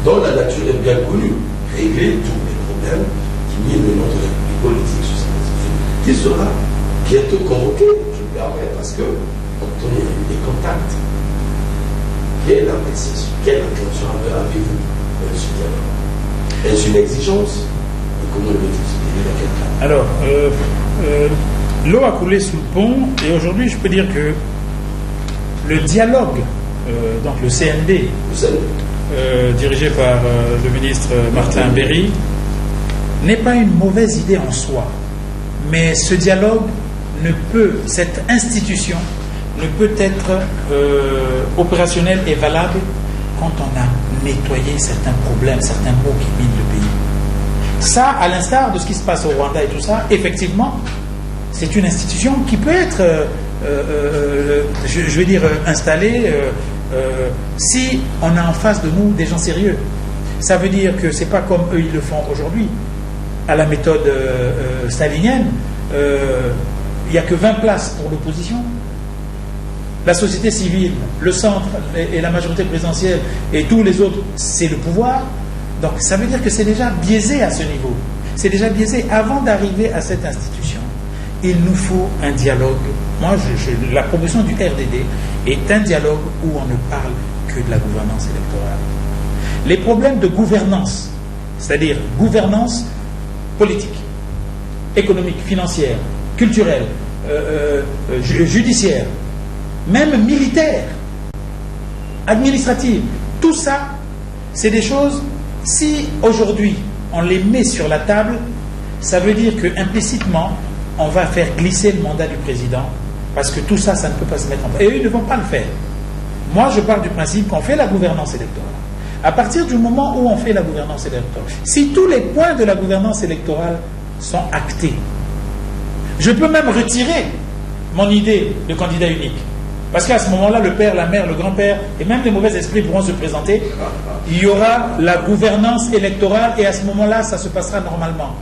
dont la nature est bien connue, régler tous les problèmes qui minent le nom de la République politique sur cette institution, qui sera bientôt convoqué, je le permets, parce que quand on a eu des contacts, quelle appréciation, quelle attention avez-vous de ce dialogue? Est-ce une exigence? Comment le dit-il? Alors, l'eau a coulé sous le pont, et aujourd'hui, je peux dire que le dialogue, donc le CND, dirigé par le ministre Martin Berry, n'est pas une mauvaise idée en soi. Mais ce dialogue cette institution ne peut être opérationnelle et valable quand on a nettoyé certains problèmes, certains maux qui minent le pays. Ça, à l'instar de ce qui se passe au Rwanda et tout ça, effectivement, c'est une institution qui peut être, je vais dire, installée si on a en face de nous des gens sérieux. Ça veut dire que c'est pas comme eux ils le font aujourd'hui, à la méthode stalinienne. Il n'y a que 20 places pour l'opposition. la société civile, le centre et la majorité présidentielle et tous les autres, c'est le pouvoir. Donc ça veut dire que c'est déjà biaisé à ce niveau. C'est déjà biaisé avant d'arriver à cette institution. Il nous faut un dialogue. Moi, la proposition du RDD est un dialogue où on ne parle que de la gouvernance électorale. Les problèmes de gouvernance, c'est-à-dire gouvernance politique, économique, financière, culturelle, judiciaire, même militaire, administrative, tout ça, c'est des choses, si aujourd'hui on les met sur la table, ça veut dire que implicitement on va faire glisser le mandat du président, parce que tout ça, ça ne peut pas se mettre en place. Et eux, ils ne vont pas le faire. Moi, je pars du principe qu'on fait la gouvernance électorale. À partir du moment où on fait la gouvernance électorale, si tous les points de la gouvernance électorale sont actés, je peux même retirer mon idée de candidat unique. Parce qu'à ce moment-là, le père, la mère, le grand-père et même les mauvais esprits pourront se présenter. Il y aura la gouvernance électorale et à ce moment-là, ça se passera normalement.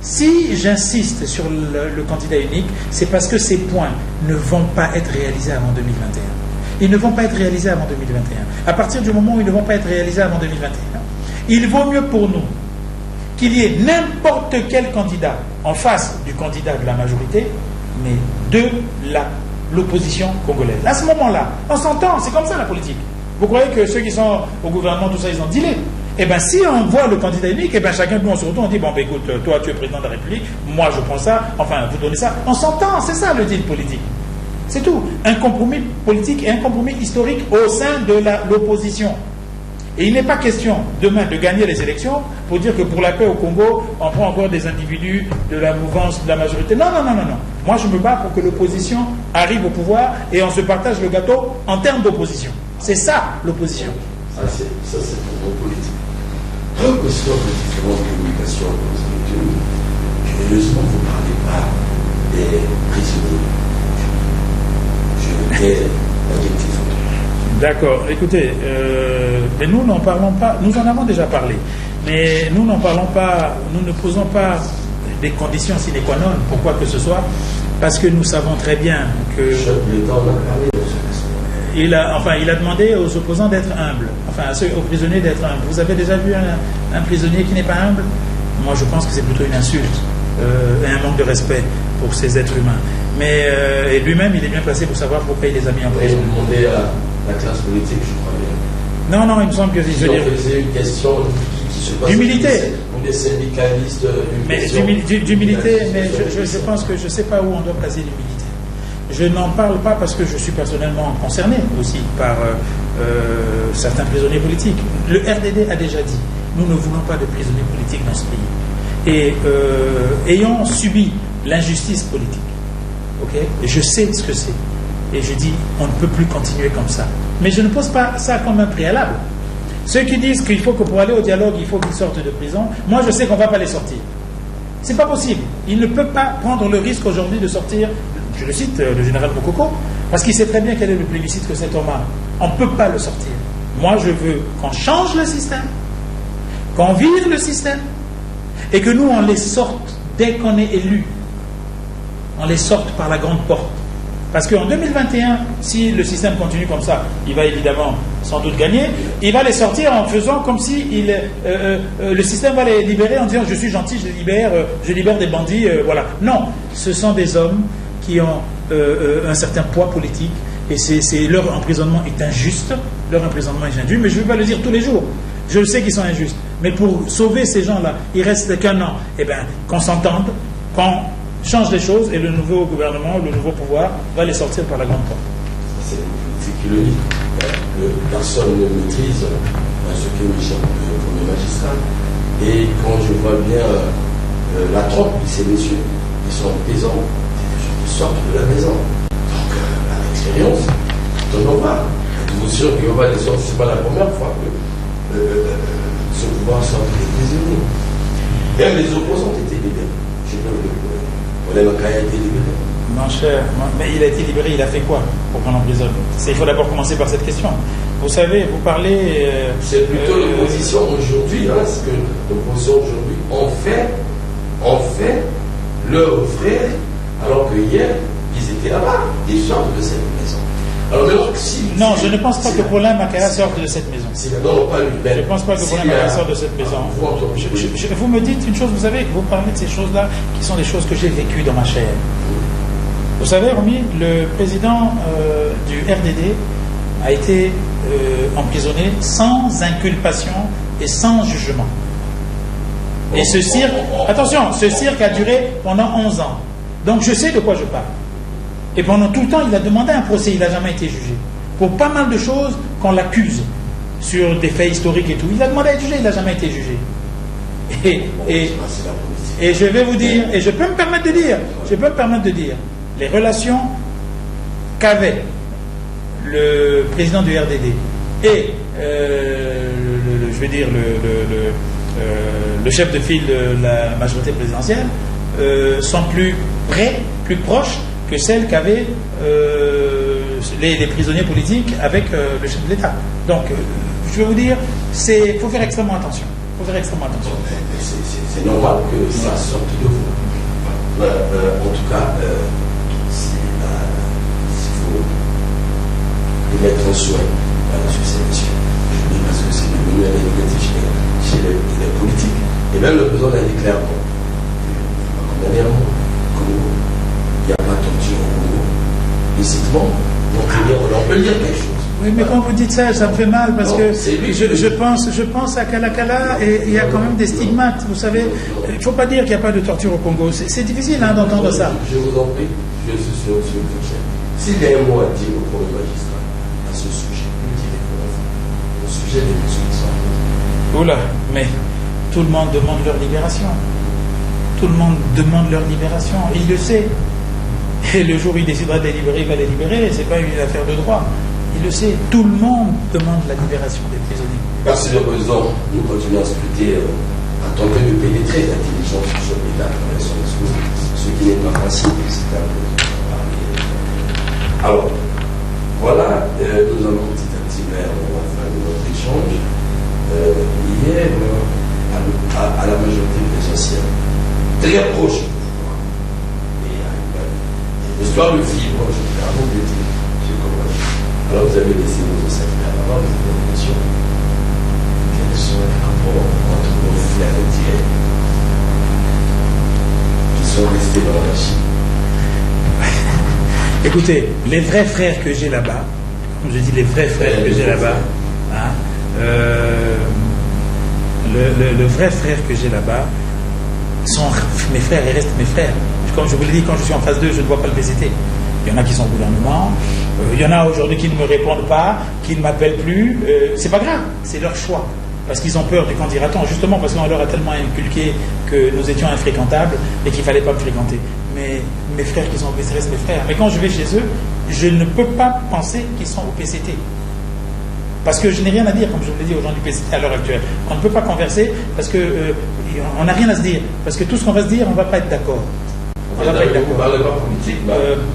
Si j'insiste sur le candidat unique, c'est parce que ces points ne vont pas être réalisés avant 2021. Ils ne vont pas être réalisés avant 2021. À partir du moment où ils ne vont pas être réalisés avant 2021, il vaut mieux pour nous qu'il y ait n'importe quel candidat en face du candidat de la majorité, mais de l'opposition congolaise. À ce moment-là, on s'entend, c'est comme ça la politique. Vous croyez que ceux qui sont au gouvernement, tout ça, ils ont dealé? Eh bien, si on voit le candidat unique, eh bien, chacun de nous, on se retourne, on dit, bon, ben, écoute, toi, tu es président de la République, moi, je prends ça, enfin, vous donnez ça. On s'entend, c'est ça le deal politique. C'est tout. Un compromis politique et un compromis historique au sein de l'opposition. Et il n'est pas question, demain, de gagner les élections pour dire que pour la paix au Congo, on prend encore des individus de la mouvance de la majorité. Non, non, non, non, non. Moi, je me bats pour que l'opposition arrive au pouvoir et on se partage le gâteau en termes d'opposition. C'est ça, l'opposition. Ça, c'est pour nos politiques. Question de différentes communications intellectuelles. Curieusement, vous ne parlez pas des prisonniers. Je n'ai l'objectif. D'accord. Écoutez, mais nous n'en parlons pas. Nous en avons déjà parlé. Mais nous n'en parlons pas. Nous ne posons pas des conditions sine qua non pour quoi que ce soit, parce que nous savons très bien que. Il a demandé aux opposants d'être humbles, enfin aux prisonniers d'être humbles. Vous avez déjà vu un prisonnier qui n'est pas humble? Moi, je pense que c'est plutôt une insulte et un manque de respect pour ces êtres humains. Mais et lui-même, il est bien placé pour savoir pourquoi il les a mis en prison. Vous demandez à la classe politique, je crois bien. Non, non, il me semble que si on faisait une question qui se passe d'humilité. Ou des syndicalistes. Mais d'humilité, mais je pense que je ne sais pas où on doit placer l'humilité. Je n'en parle pas parce que je suis personnellement concerné aussi par certains prisonniers politiques. Le RDD a déjà dit, nous ne voulons pas de prisonniers politiques dans ce pays. Et ayant subi l'injustice politique, et je sais ce que c'est, et je dis, on ne peut plus continuer comme ça. Mais je ne pose pas ça comme un préalable. Ceux qui disent qu'il faut que pour aller au dialogue, il faut qu'ils sortent de prison, moi je sais qu'on ne va pas les sortir. C'est pas possible. Il ne peut pas prendre le risque aujourd'hui de sortir, je le cite, le général Mokoko, parce qu'il sait très bien quel est le plébiscite que cet homme a. On ne peut pas le sortir. Moi, je veux qu'on change le système, qu'on vire le système, et que nous, on les sorte dès qu'on est élu. On les sorte par la grande porte. Parce qu'en 2021, si le système continue comme ça, il va évidemment sans doute gagner. Il va les sortir en faisant comme si le système va les libérer en disant je suis gentil, je libère des bandits, voilà. Non, ce sont des hommes qui ont un certain poids politique et leur emprisonnement est injuste, leur emprisonnement est injuste, mais je ne vais pas le dire tous les jours. Je sais qu'ils sont injustes. Mais pour sauver ces gens-là, il reste qu'un an. Eh bien, qu'on s'entende, qu'on change les choses et le nouveau gouvernement, le nouveau pouvoir va les sortir par la grande porte. C'est qui le dit. Personne ne maîtrise ce que Michel comme magistrat. Et quand je vois bien la trompe de ces messieurs qui sont pesants, ils sortent de la maison. Donc, à l'expérience, n'en pas. Êtes-vous sûr qu'il va les sortir? Ce n'est pas la première fois que ce pouvoir sort des prisonniers. Même les opposants étaient libérés. A été libéré. Mon cher, mais il a été libéré, il a fait quoi pour qu'on l'emprisonne? Il faut d'abord commencer par cette question. Vous savez, vous parlez... c'est plutôt l'opposition aujourd'hui, ce que l'opposition aujourd'hui ont fait leurs frères, alors que hier, ils étaient là-bas, ils sortent de cette maison. Alors maintenant, non, je ne pense pas que Paulin Makaya sorte de cette maison. Non, pas lui. Je ne pense pas que Paulin Makaya sorte de cette maison. Vous me dites une chose, vous savez, vous parlez de ces choses-là qui sont des choses que j'ai vécues dans ma chair. Vous savez, Romy, le président du RDD a été emprisonné sans inculpation et sans jugement. Et ce cirque, attention, ce cirque a duré pendant 11 ans. Donc je sais de quoi je parle. Et pendant tout le temps, il a demandé un procès, il n'a jamais été jugé. Pour pas mal de choses qu'on l'accuse sur des faits historiques et tout. Il a demandé à être jugé, il n'a jamais été jugé. Et je vais vous dire, et je peux me permettre de dire, les relations qu'avait le président du RDD et je vais dire le chef de file de la majorité présidentielle sont plus près, plus proches que celles qu'avaient les prisonniers politiques avec le chef de l'État. Donc, je vais vous dire, il faut faire extrêmement attention. C'est normal que ça sorte de vous. En tout cas, il faut mettre un souhait sur ces messieurs. Je dis parce que c'est devenu un négatif chez les politiques. Et même le président l'a dit clairement. Dernièrement, il n'y a pas de torture au Congo. Licitement, on peut dire quelque chose. Oui, mais quand vous dites ça, ça me fait mal parce que je pense à Kalakala et il y a quand même des stigmates. Vous savez, il ne faut pas dire qu'il n'y a pas de torture au Congo. C'est difficile d'entendre ça. Je vous en prie, je suis sur le sujet. S'il y a un mot à dire au premier magistrat à ce sujet, au sujet des musulmans. Oula, mais tout le monde demande leur libération. Tout le monde demande leur libération. Et il le sait. Et le jour où il décidera de les libérer, il va les libérer. Ce n'est pas une affaire de droit. Il le sait. Tout le monde demande la libération des prisonniers. Merci le président. Nous continuons à discuter en tant que de pénétrer l'intelligence sur l'État à son discours, ce qui n'est pas facile. C'est un peu. Alors, voilà, nous allons petit à petit vers la fin de notre échange. Hier, à la majorité présidentielle, très proche du pouvoir, et une histoire de vivre, je vais faire un mot de dire, alors vous avez laissé vos secrétaires avant, vous avez une question. Quels sont les rapports entre nos frères directs qui sont restés dans la Chine? Écoutez, les vrais frères que j'ai là-bas, comme je dis les vrais frères que j'ai là-bas, hein, le vrai frère que j'ai là-bas sont mes frères et restent mes frères. Comme je vous l'ai dit, quand je suis en phase 2, je ne vois pas le PCT. Il y en a qui sont au gouvernement, il y en a aujourd'hui qui ne me répondent pas, qui ne m'appellent plus. C'est pas grave, c'est leur choix. Parce qu'ils ont peur du candidaton, justement parce qu'on leur a tellement inculqué que nous étions infréquentables et qu'il ne fallait pas me fréquenter. Mais mes frères qui sont au PCT restent mes frères. Mais quand je vais chez eux, je ne peux pas penser qu'ils sont au PCT. Parce que je n'ai rien à dire, comme je vous l'ai dit aux gens du PCT à l'heure actuelle. On ne peut pas converser parce qu'on n'a rien à se dire. Parce que tout ce qu'on va se dire, on ne va pas être d'accord. On va pas être d'accord.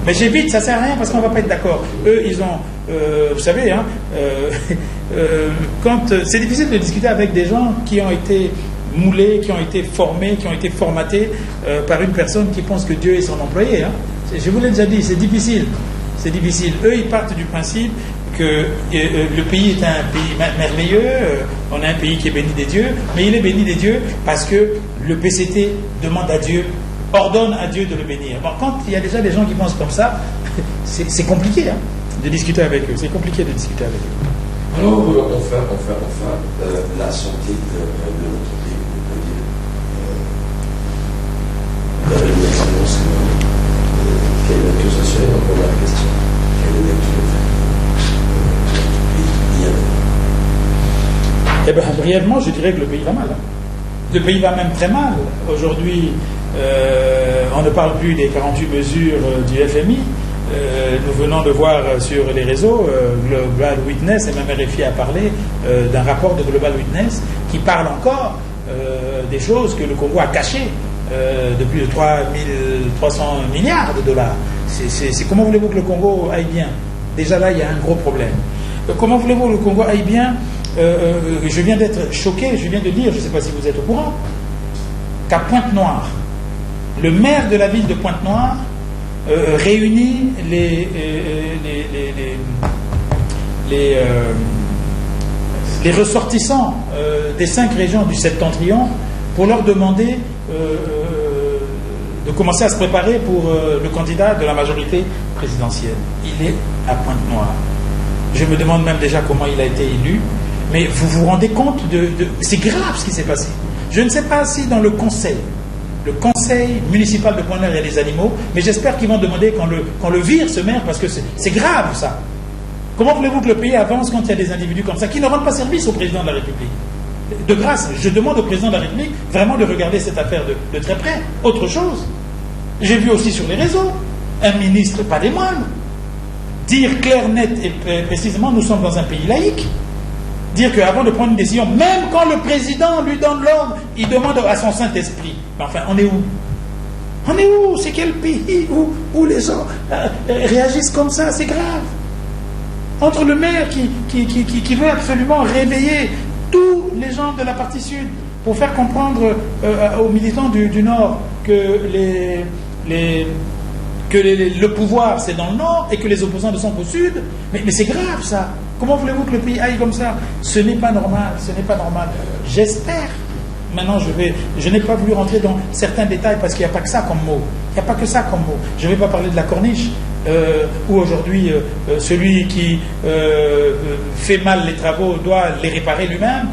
Mais j'évite, ça ne sert à rien parce qu'on ne va pas être d'accord. Eux, ils ont... vous savez, hein, c'est difficile de discuter avec des gens qui ont été moulés, qui ont été formés, qui ont été formatés par une personne qui pense que Dieu est son employé. Hein. Je vous l'ai déjà dit, c'est difficile. C'est difficile. Eux, ils partent du principe que le pays est un pays merveilleux, on a un pays qui est béni des dieux, mais il est béni des dieux parce que le PCT demande à Dieu, ordonne à Dieu de le bénir. Bon, quand il y a déjà des gens qui pensent comme ça, c'est compliqué de discuter avec eux. C'est compliqué de discuter avec eux. Alors, enfin, la santé de notre pays, on peut dire. Vous avez une expérience quelle lecture sociale, donc on a la question. Quelle lecture Eh bien, brièvement, je dirais que le pays va mal. Le pays va même très mal. Aujourd'hui, on ne parle plus des 48 mesures du FMI. Nous venons de voir sur les réseaux, Global Witness, et même RFI a parlé d'un rapport de Global Witness qui parle encore des choses que le Congo a cachées de plus de 300 milliards de dollars. C'est comment voulez-vous que le Congo aille bien? Déjà là, il y a un gros problème. Comment voulez-vous que le Congo aille bien? Je viens d'être choqué, je viens de dire, je ne sais pas si vous êtes au courant, qu'à Pointe-Noire, le maire de la ville de Pointe-Noire réunit les ressortissants des 5 régions du septentrion pour leur demander de commencer à se préparer pour le candidat de la majorité présidentielle. Il est à Pointe-Noire. Je me demande même déjà comment il a été élu. Mais vous vous rendez compte c'est grave ce qui s'est passé. Je ne sais pas si dans le conseil municipal de Pointe-Noire, il y a des animaux, mais j'espère qu'ils vont demander qu'on le vire, ce maire, parce que c'est grave ça. Comment voulez-vous que le pays avance quand il y a des individus comme ça qui ne rendent pas service au président de la République? De grâce, je demande au président de la République vraiment de regarder cette affaire de très près. Autre chose, j'ai vu aussi sur les réseaux, un ministre, pas des moindres, dire clair, net et précisément, nous sommes dans un pays laïque. Dire qu'avant de prendre une décision, même quand le président lui donne l'ordre, il demande à son Saint-Esprit. Mais enfin, on est où? On est où? C'est quel pays où les gens réagissent comme ça? C'est grave. Entre le maire qui veut absolument réveiller tous les gens de la partie sud pour faire comprendre aux militants du Nord que le pouvoir c'est dans le Nord et que les opposants ne sont qu'au Sud, mais c'est grave ça. Comment voulez-vous que le pays aille comme ça? Ce n'est pas normal, ce n'est pas normal. J'espère. Maintenant, je n'ai pas voulu rentrer dans certains détails parce qu'il n'y a pas que ça comme mot. Il n'y a pas que ça comme mot. Je ne vais pas parler de la corniche, où aujourd'hui, celui qui fait mal les travaux doit les réparer lui-même.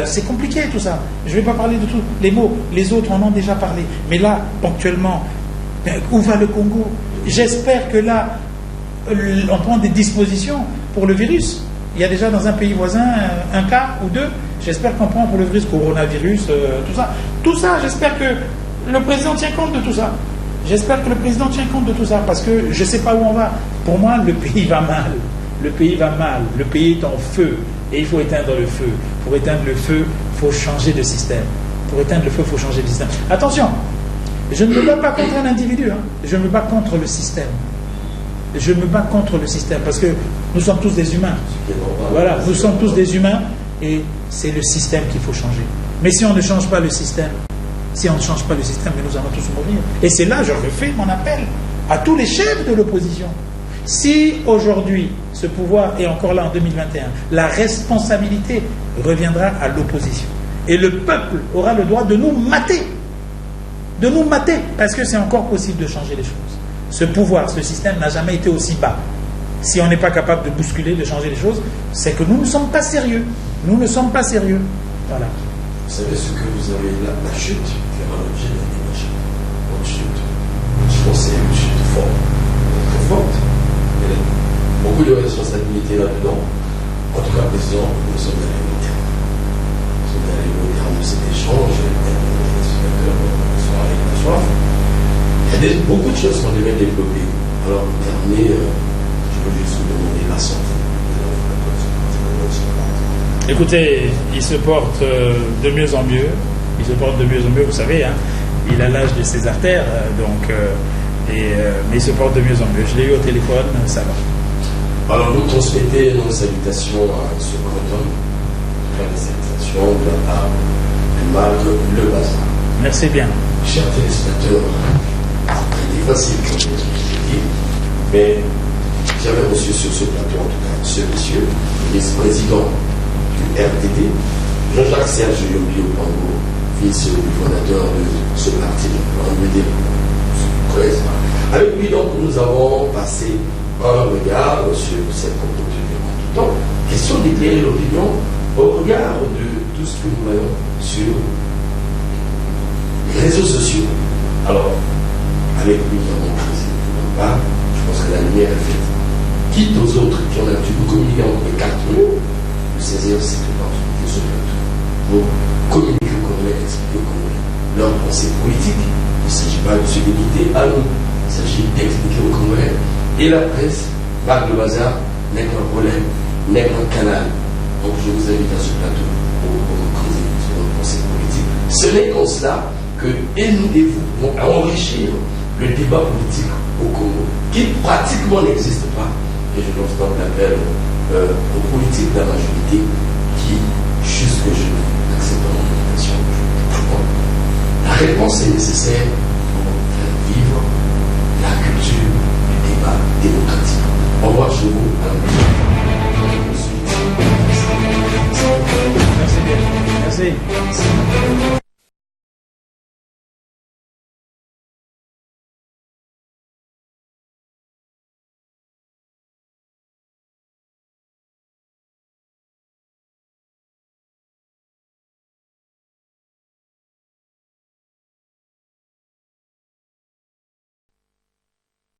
C'est compliqué tout ça. Je ne vais pas parler de tous les mots. Les autres en ont déjà parlé. Mais là, ponctuellement, où va le Congo? J'espère que là, on prend des dispositions pour le virus. Il y a déjà dans un pays voisin un cas ou deux. J'espère qu'on prend pour le virus, coronavirus, tout ça. Tout ça, j'espère que le président tient compte de tout ça. J'espère que le président tient compte de tout ça, parce que je ne sais pas où on va. Pour moi, le pays va mal. Le pays va mal. Le pays est en feu. Et il faut éteindre le feu. Pour éteindre le feu, il faut changer de système. Pour éteindre le feu, il faut changer de système. Attention, je ne me bats pas contre un individu. Je me bats contre le système. Je me bats contre le système, parce que nous sommes tous des humains. Voilà, nous sommes tous des humains, et c'est le système qu'il faut changer. Mais si on ne change pas le système, nous allons tous mourir. Et c'est là, je refais mon appel à tous les chefs de l'opposition. Si aujourd'hui, ce pouvoir est encore là en 2021, la responsabilité reviendra à l'opposition. Et le peuple aura le droit de nous mater. De nous mater, parce que c'est encore possible de changer les choses. Ce pouvoir, ce système n'a jamais été aussi bas. Si on n'est pas capable de bousculer, de changer les choses, c'est que nous ne sommes pas sérieux. Nous ne sommes pas sérieux. Voilà. Vous savez ce que vous avez là, la chute, fera l'objet d'un débat. Une chute. Je pense que c'est une chute forte. Très forte. Il y a beaucoup de responsabilités là-dedans. En tout cas, président, nous sommes allés au terme. Nous sommes allés au terme de cet échange. Il y a beaucoup de choses qu'on devait développer. Alors, pour terminer, je veux juste vous demander la santé. Écoutez, il se porte de mieux en mieux. Il se porte de mieux en mieux, vous savez. Il a l'âge de ses artères, mais il se porte de mieux en mieux. Je l'ai eu au téléphone, ça va. Alors, nous transmettez nos salutations à ce canton. Les salutations de la part de Marc Le Bazar. Merci bien. Chers téléspectateurs, c'est très facile comme je l'ai dit, mais j'avais reçu sur ce plateau, en tout cas, ce monsieur, vice-président du RDD, Jean-Jacques Serge Yombi Opango, vice-fondateur de ce parti, avec lui, donc, nous avons passé un regard sur cette opportunité en tout temps. Question d'éclairer l'opinion au regard de tout ce que nous voyons sur les réseaux sociaux. Alors, avec lui, nous avons choisi pas, je pense que la lumière est faite. Quitte aux autres qui ont l'habitude de communiquer entre 4 mots, de saisir cette opportunité sur le plateau pour communiquer au Congolais, expliquer au Congolais leur pensée politique. Il ne s'agit pas de se limiter à nous, il s'agit d'expliquer au Congolais. Et la presse, Marc Le Bazar, n'est qu'un problème, n'est qu'un canal. Donc je vous invite à ce plateau pour creuser sur notre pensée politique. Ce n'est qu'en cela que et nous et vous vont enrichir le débat politique au Congo, qui pratiquement n'existe pas. Et je lance donc l'appel aux politiques de la majorité qui, jusque je n'accepte pas mon invitation, la réponse est nécessaire pour faire vivre la culture du débat démocratique. Au revoir chez vous. À la prochaine. proposé.